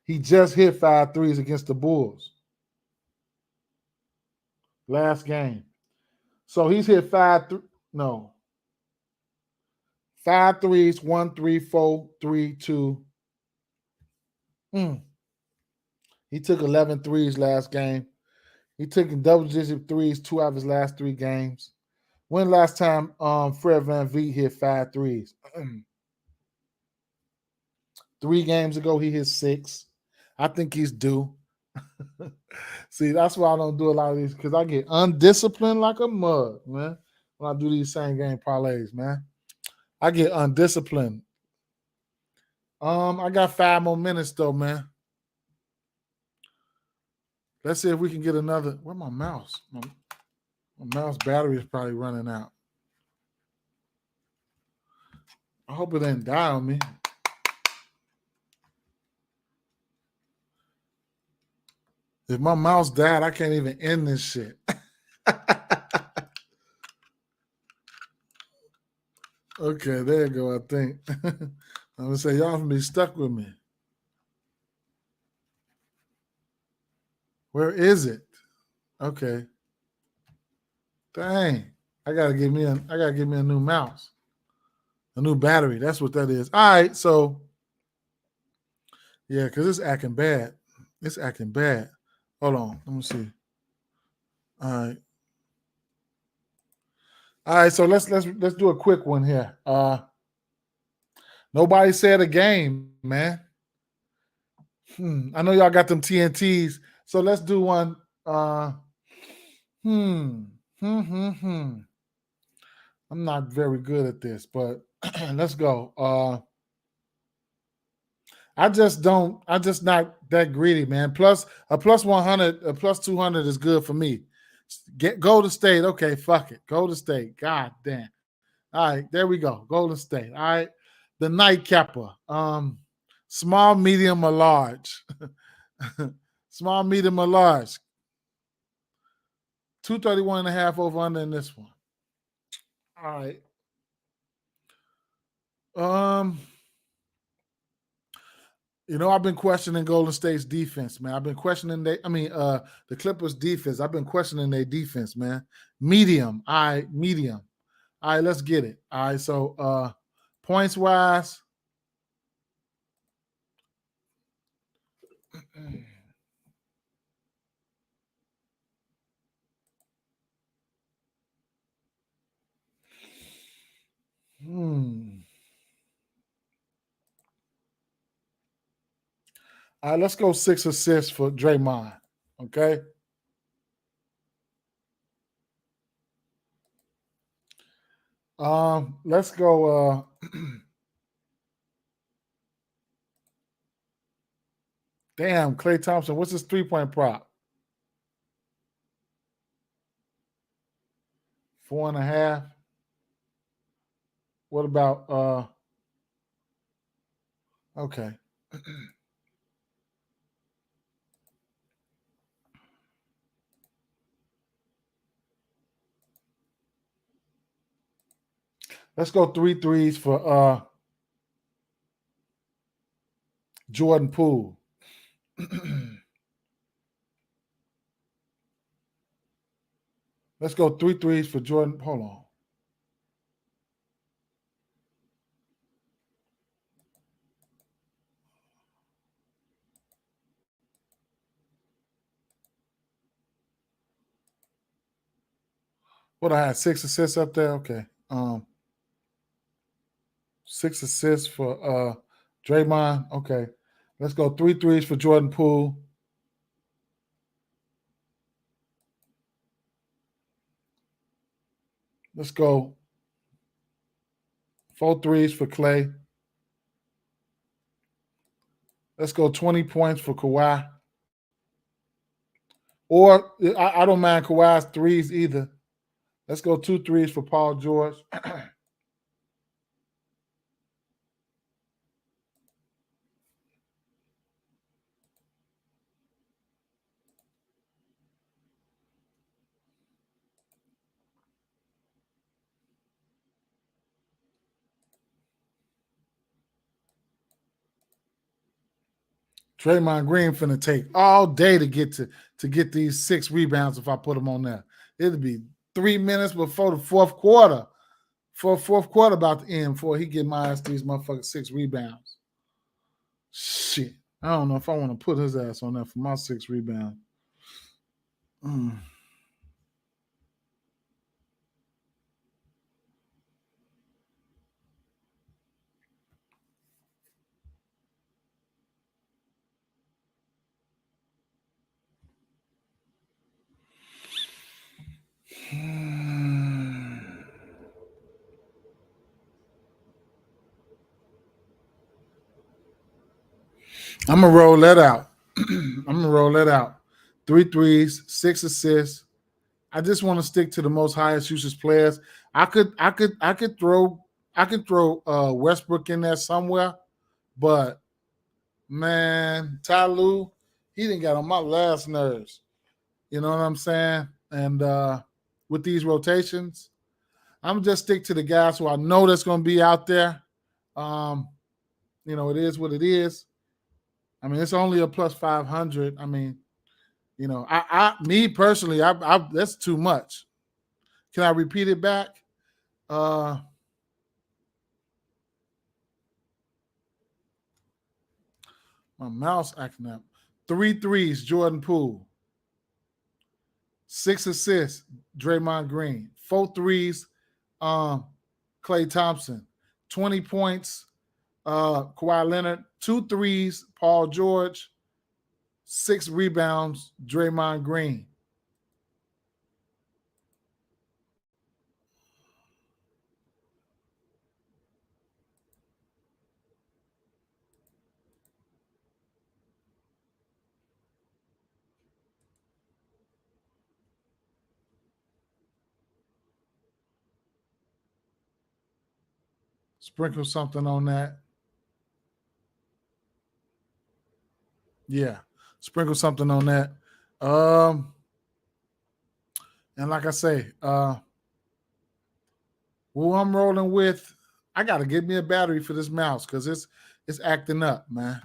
He just hit 5 threes against the Bulls. Last game. So he's hit 5 threes, 1, 3, 4, 3, 2. He took 11 threes last game. He took double-digit threes 2 out of his last 3 games. When last time Fred VanVleet hit 5 threes? 3 games ago, he hit 6. I think he's due. See, that's why I don't do a lot of these, because I get undisciplined like a mug, man, when I do these same game parlays, man. I get undisciplined. I got 5 more minutes, though, man. Let's see if we can get another. Where's my mouse? My mouse battery is probably running out. I hope it didn't die on me. If my mouse died, I can't even end this shit. Okay, there you go, I think. I'm going to say, y'all can be stuck with me. Where is it? Okay. Dang. I gotta give me a new mouse. A new battery. That's what that is. All right, so yeah, because it's acting bad. It's acting bad. Hold on. Let me see. All right. All right, so let's do a quick one here. Nobody said a game, man. I know y'all got them TNTs, so let's do one. I'm not very good at this, but let's go. I'm just not that greedy, man. Plus a plus 100, a plus 200 is good for me. Golden State. Okay, fuck it. Golden State. God damn. All right, there we go. Golden State. All right. The nightcapper. Small, medium, or large. Small, medium, or large. 231.5 over under in this one. All right. I've been questioning Golden State's defense, man. I've been questioning the Clippers' defense. I've been questioning their defense, man. Medium. All right, medium. All right, let's get it. All right, so points wise. All right, let's go 6 assists for Draymond. Okay. Let's go. Damn, Klay Thompson. What's his 3-point prop? 4.5. What about okay. Let's go 3 threes for Jordan Poole. Let's go 3 threes for Jordan. Hold on. What I had 6 assists up there. Okay. 6 assists for Draymond. Okay. Let's go 3 threes for Jordan Poole. Let's go 4 threes for Clay. Let's go 20 points for Kawhi. Or I don't mind Kawhi's threes either. Let's go 2 threes for Paul George. Draymond Green finna take all day to get these 6 rebounds if I put them on there. It'll be 3 minutes before the fourth quarter. For fourth quarter about to end before he get my ass these motherfucking 6 rebounds. Shit. I don't know if I want to put his ass on there for my 6 rebounds. I'm gonna roll that out. 3 threes, 6 assists. I just want to stick to the most highest usage players. I could throw Westbrook in there somewhere, but man, Ty Lue, he didn't get on my last nerves. You know what I'm saying? And with these rotations, I'm just stick to the guys who I know that's going to be out there. It is what it is. I mean, it's only a plus 500. I mean, me personally, I that's too much. Can I repeat it back? My mouse acting up. 3 threes, Jordan Poole. 6 assists, Draymond Green. 4 threes, Klay Thompson. 20 points, Kawhi Leonard. 2 threes, Paul George. 6 rebounds, Draymond Green. Sprinkle something on that. Yeah, sprinkle something on that. And like I say, who I'm rolling with, I gotta get me a battery for this mouse because it's acting up, man.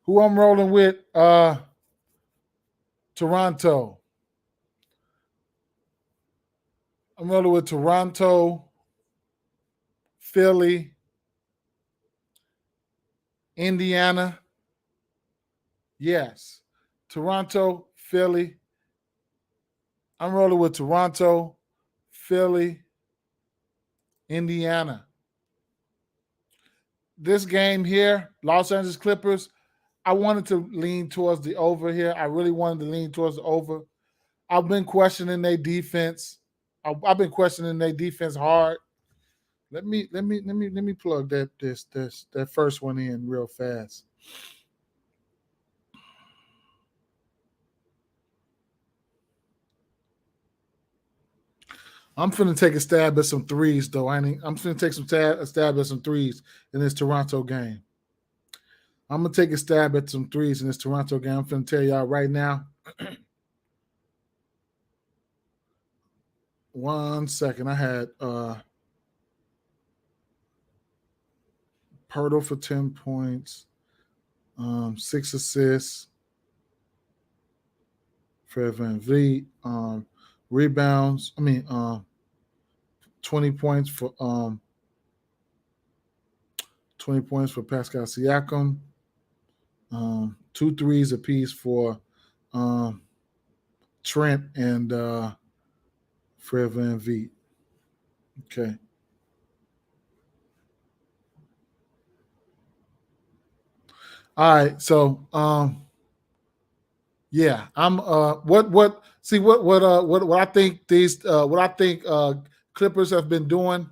Who I'm rolling with, Toronto. I'm rolling with Toronto, Philly, Indiana. Yes. Toronto, Philly. I'm rolling with Toronto, Philly, Indiana. This game here, Los Angeles Clippers, I wanted to lean towards the over here. I really wanted to lean towards the over. I've been questioning their defense. I've been questioning their defense hard. Let me plug that first one in real fast. I'm finna take a stab at some threes, though. I'm finna take a stab at some threes in this Toronto game. I'm gonna take a stab at some threes in this Toronto game. I'm finna tell y'all right now. 1 second. I had Pirtle for 10 points, 6 assists. Fred VanVleet, rebounds. 20 points for 20 points for Pascal Siakam. 2 threes apiece for Trent and Fred VanVleet. Okay. All right, so yeah, I'm what I think Clippers have been doing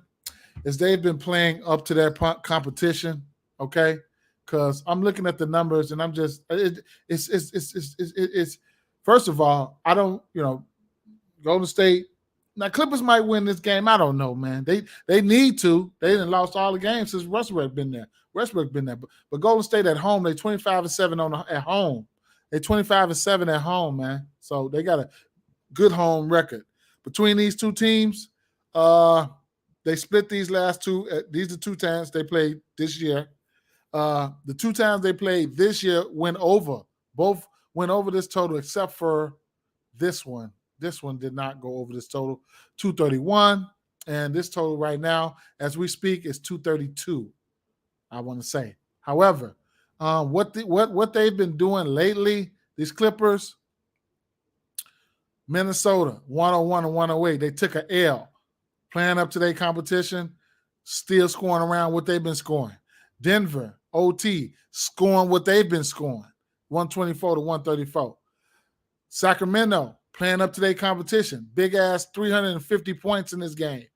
is they've been playing up to their competition. Okay, because I'm looking at the numbers and I'm just it's first of all, I don't Golden State. Now Clippers might win this game. I don't know, man. They need to. They didn't lost all the games since Westbrook been there. But Golden State at home, they 25-7 at home. They 25-7 at home, man. So they got a good home record. Between these two teams, they split these last two. These are two times they played this year. The two times they played this year went over. Both went over this total except for this one. This one did not go over this total, 231. And this total right now, as we speak, is 232. I want to say. However, what they've been doing lately, these Clippers, Minnesota, 101 and 108, they took an L, playing up to their competition, still scoring around what they've been scoring. Denver, OT, scoring what they've been scoring, 124 to 134. Sacramento, playing up to their competition, big ass 350 points in this game,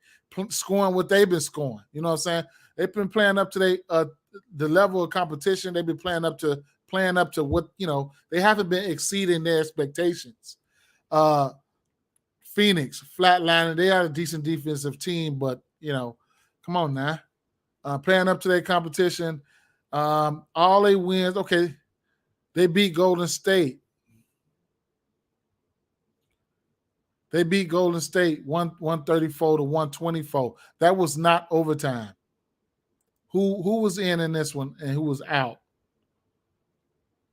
scoring what they've been scoring. You know what I'm saying? They've been playing up to the level of competition. They've been playing up to what, they haven't been exceeding their expectations. Phoenix, flatlining. They are a decent defensive team, but come on now. Playing up to their competition. All they wins, okay, they beat Golden State. They beat Golden State 134 to 124. That was not overtime. Who was in this one and who was out?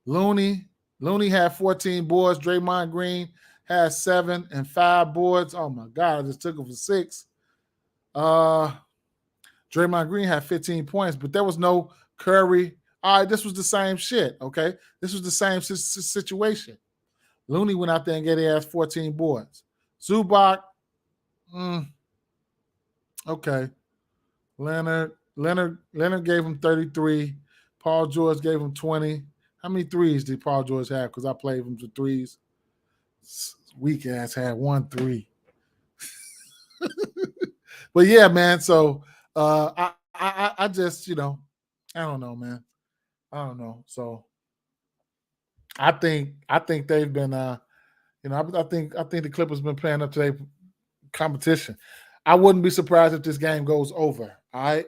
Looney had 14 boards. Draymond Green had 7 and 5 boards. Oh my God, I just took it for 6. Draymond Green had 15 points, but there was no Curry. All right, this was the same shit, okay? This was the same situation. Looney went out there and gave their ass 14 boards. Zubac, okay. Leonard gave him 33. Paul George gave him 20. How many threes did Paul George have? Because I played him for threes. Weak ass had 1 3. But yeah, man. So I just I don't know, man. I don't know. So I think they've been I think the Clippers been playing up to their competition. I wouldn't be surprised if this game goes over. All right.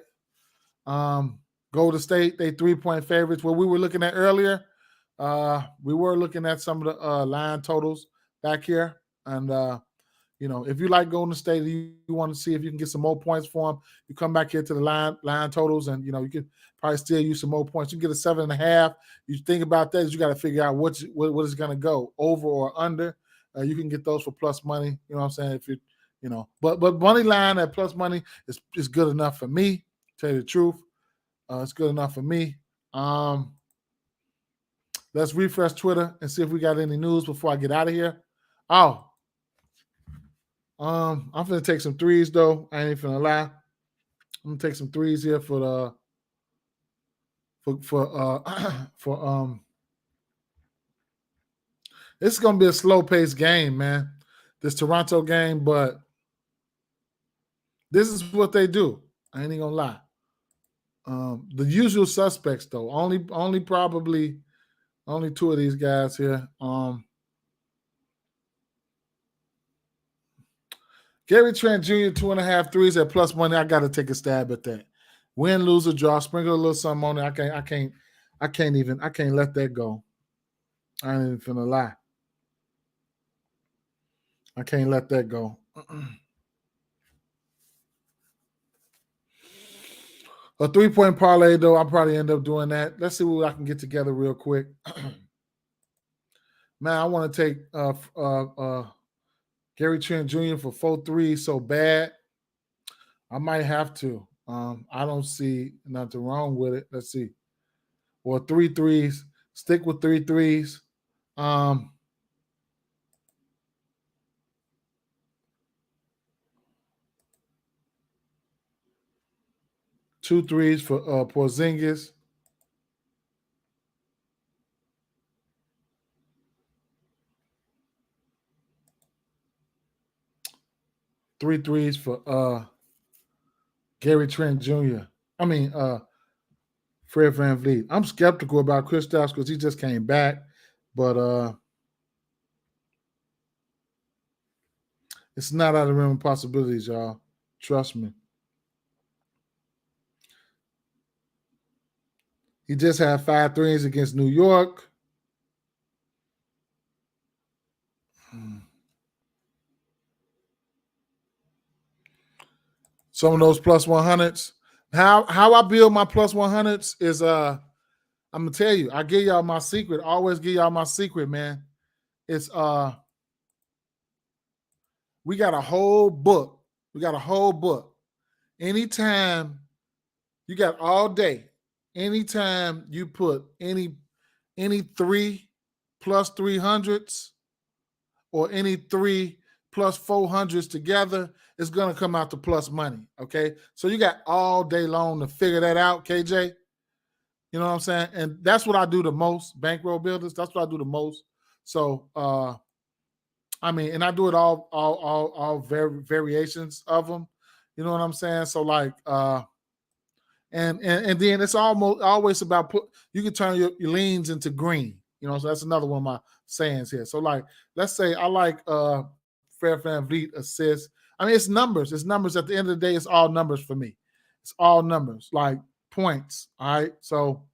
Golden State, they 3-point favorites. What we were looking at earlier, we were looking at some of the line totals back here. And, if you like Golden State, you want to see if you can get some more points for them, you come back here to the line totals and, you can probably still use some more points. You can get a 7.5. You think about that, you got to figure out what is going to go, over or under. You can get those for plus money. You know what I'm saying? If but money line at plus money is good enough for me, to tell you the truth. It's good enough for me. Let's refresh Twitter and see if we got any news before I get out of here. Oh, I'm gonna take some threes though. I ain't finna lie. I'm gonna take some threes here for this is gonna be a slow paced game, man. This Toronto game, but this is what they do. I ain't even gonna lie. The usual suspects though. Only probably 2 of these guys here. Gary Trent Jr. 2.5 threes at plus money. I got to take a stab at that. Win, lose, or draw. Sprinkle a little something on it. I can't let that go. I ain't even finna lie. I can't let that go. A 3-point parlay, though, I'll probably end up doing that. Let's see what I can get together real quick. Man, I want to take Gary Trent Jr. for 4 threes so bad. I might have to. I don't see nothing wrong with it. Let's see. Or 3 threes. Stick with 3 threes. 2 threes for Porzingis. 3 threes for Gary Trent Jr. Fred VanVleet. I'm skeptical about Kristaps because he just came back, but it's not out of the realm of possibilities, y'all. Trust me. He just had 5 threes against New York. Some of those plus 100s. How I build my plus 100s is I'm gonna tell you. I give y'all my secret. Always give y'all my secret, man. It's we got a whole book. Anytime you got all day. Anytime you put any 3 plus 300s or any 3 plus 400s together, it's going to come out to plus money, okay? So you got all day long to figure that out, KJ. You know what I'm saying? And that's what I do the most, bankroll builders. That's what I do the most. So, and I do it all variations of them. You know what I'm saying? So like, and then it's always about you can turn your leans into green. You know, so that's another one of my sayings here. So like, let's say I like Fred VanVleet assists. It's numbers. It's numbers. At the end of the day, it's all numbers for me. It's all numbers, like points. All right. So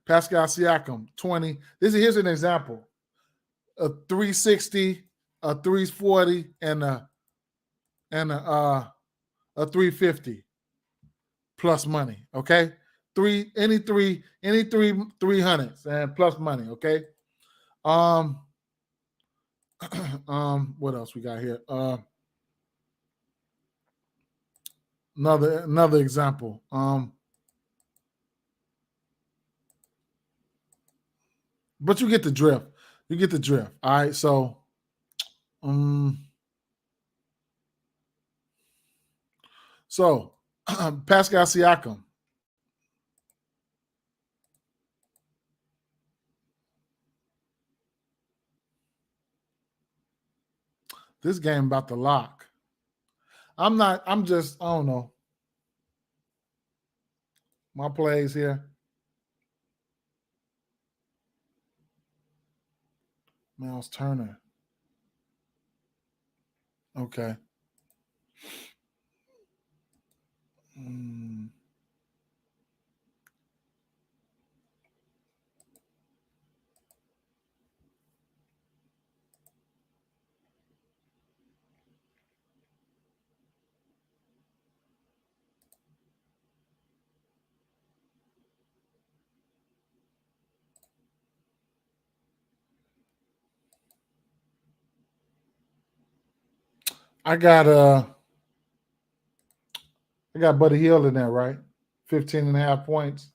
Pascal Siakam, 20. Here's an example. A 360, a 340, and a 350 plus money. Okay. Any three 300s and plus money. Okay. What else we got here? Another example. But you get the drift. All right. So, Pascal Siakam. This game about to lock. I don't know. My plays here. Miles Turner. Okay. I got Buddy Hield in there, right? 15.5 points.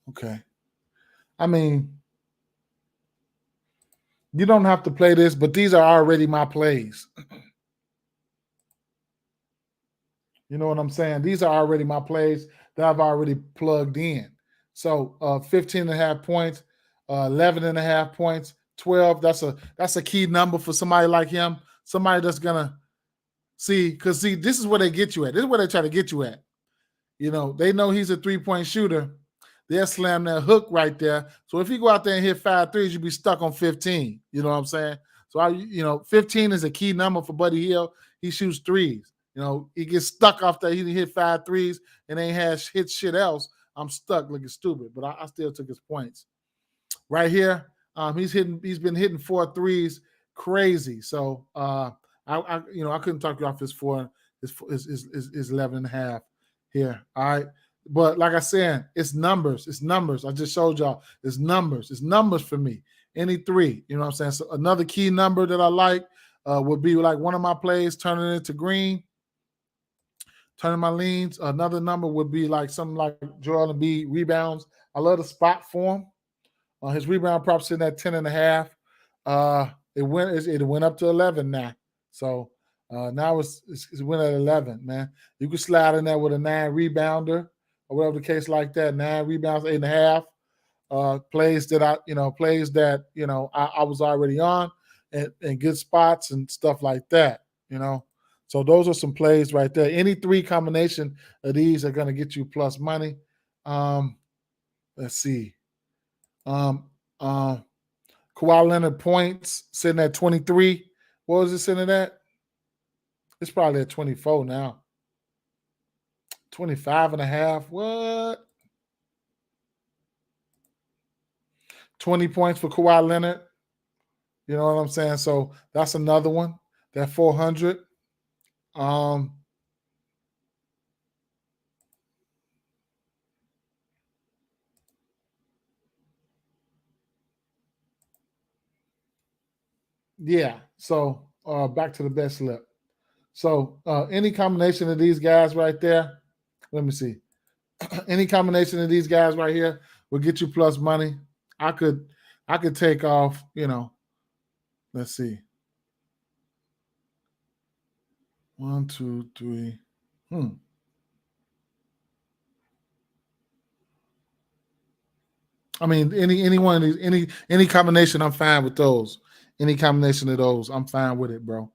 Okay. You don't have to play this, but these are already my plays. You know what I'm saying? These are already my plays that I've already plugged in. So 15.5 points, 11.5 points, 12. That's a key number for somebody like him. Somebody that's gonna see, this is where they get you at. This is where they try to get you at. You know, they know he's a 3-point shooter. They'll slam that hook right there. So if you go out there and hit 5 threes, you'll be stuck on 15. You know what I'm saying? So 15 is a key number for Buddy Hield. He shoots threes. You know, he gets stuck off there. He hit 5 threes and ain't hit shit else. I'm stuck looking stupid, but I still took his points. Right here, he's been hitting 4 threes, crazy. So I couldn't talk you off his 11.5 here. All right. But like I said, it's numbers. I just showed y'all. It's numbers for me. Any 3. You know what I'm saying? So another key number that I like would be like one of my plays, turning it into green, turning my leans. Another number would be like something like Joel Embiid rebounds. I love the spot for him. His rebound prop sitting at 10.5. It went up to 11 now. So now it's went at 11, man. You can slide in there with a 9 rebounder or whatever the case like that. 9 rebounds, 8.5. Plays that I was already on and good spots and stuff like that. you know. So those are some plays right there. Any three combination of these are going to get you plus money. Let's see. Kawhi Leonard points sitting at 23. What was it sitting at? It's probably at 24 now. 25 and a half. What? 20 points for Kawhi Leonard. You know what I'm saying? So that's another one. That 400. Yeah. So back to the best slip. So any combination of these guys right there, let me see. Any combination of these guys right here will get you plus money. I could take off, let's see. 1, 2, 3. I mean, any one of these, any combination, I'm fine with those. Any combination of those, I'm fine with it, bro.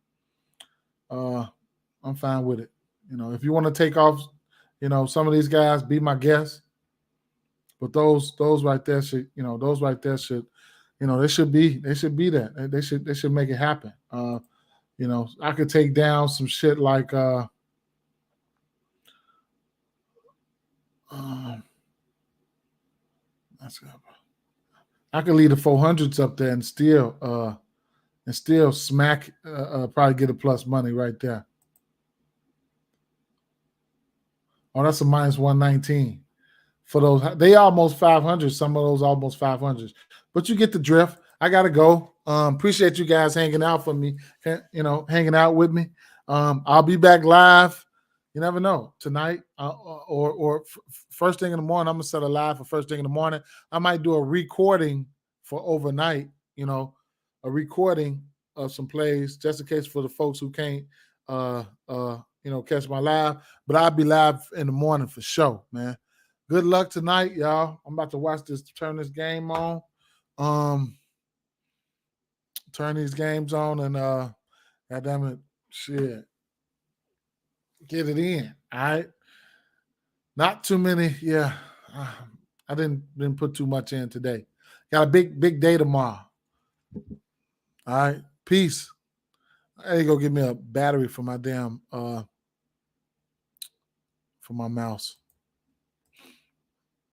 I'm fine with it. If you want to take off, some of these guys, be my guest. But those right there should, those right there should, they should be that. They should make it happen. I could take down some shit like I could leave the 400s up there and still smack probably get a plus money right there. Oh, that's a minus 119 for those. They almost 500. Some of those almost 500s, but you get the drift. I gotta go. Appreciate you guys hanging out for me. Hanging out with me. I'll be back live. You never know, tonight or first thing in the morning. I'm gonna set a live for first thing in the morning. I might do a recording for overnight. A recording of some plays just in case for the folks who can't catch my live. But I'll be live in the morning for sure, man. Good luck tonight, y'all. I'm about to turn this game on. Turn these games on and goddamn it, shit. Get it in. All right. Not too many, yeah. I didn't put too much in today. Got a big day tomorrow. All right. Peace. I need to go get me a battery for my damn for my mouse.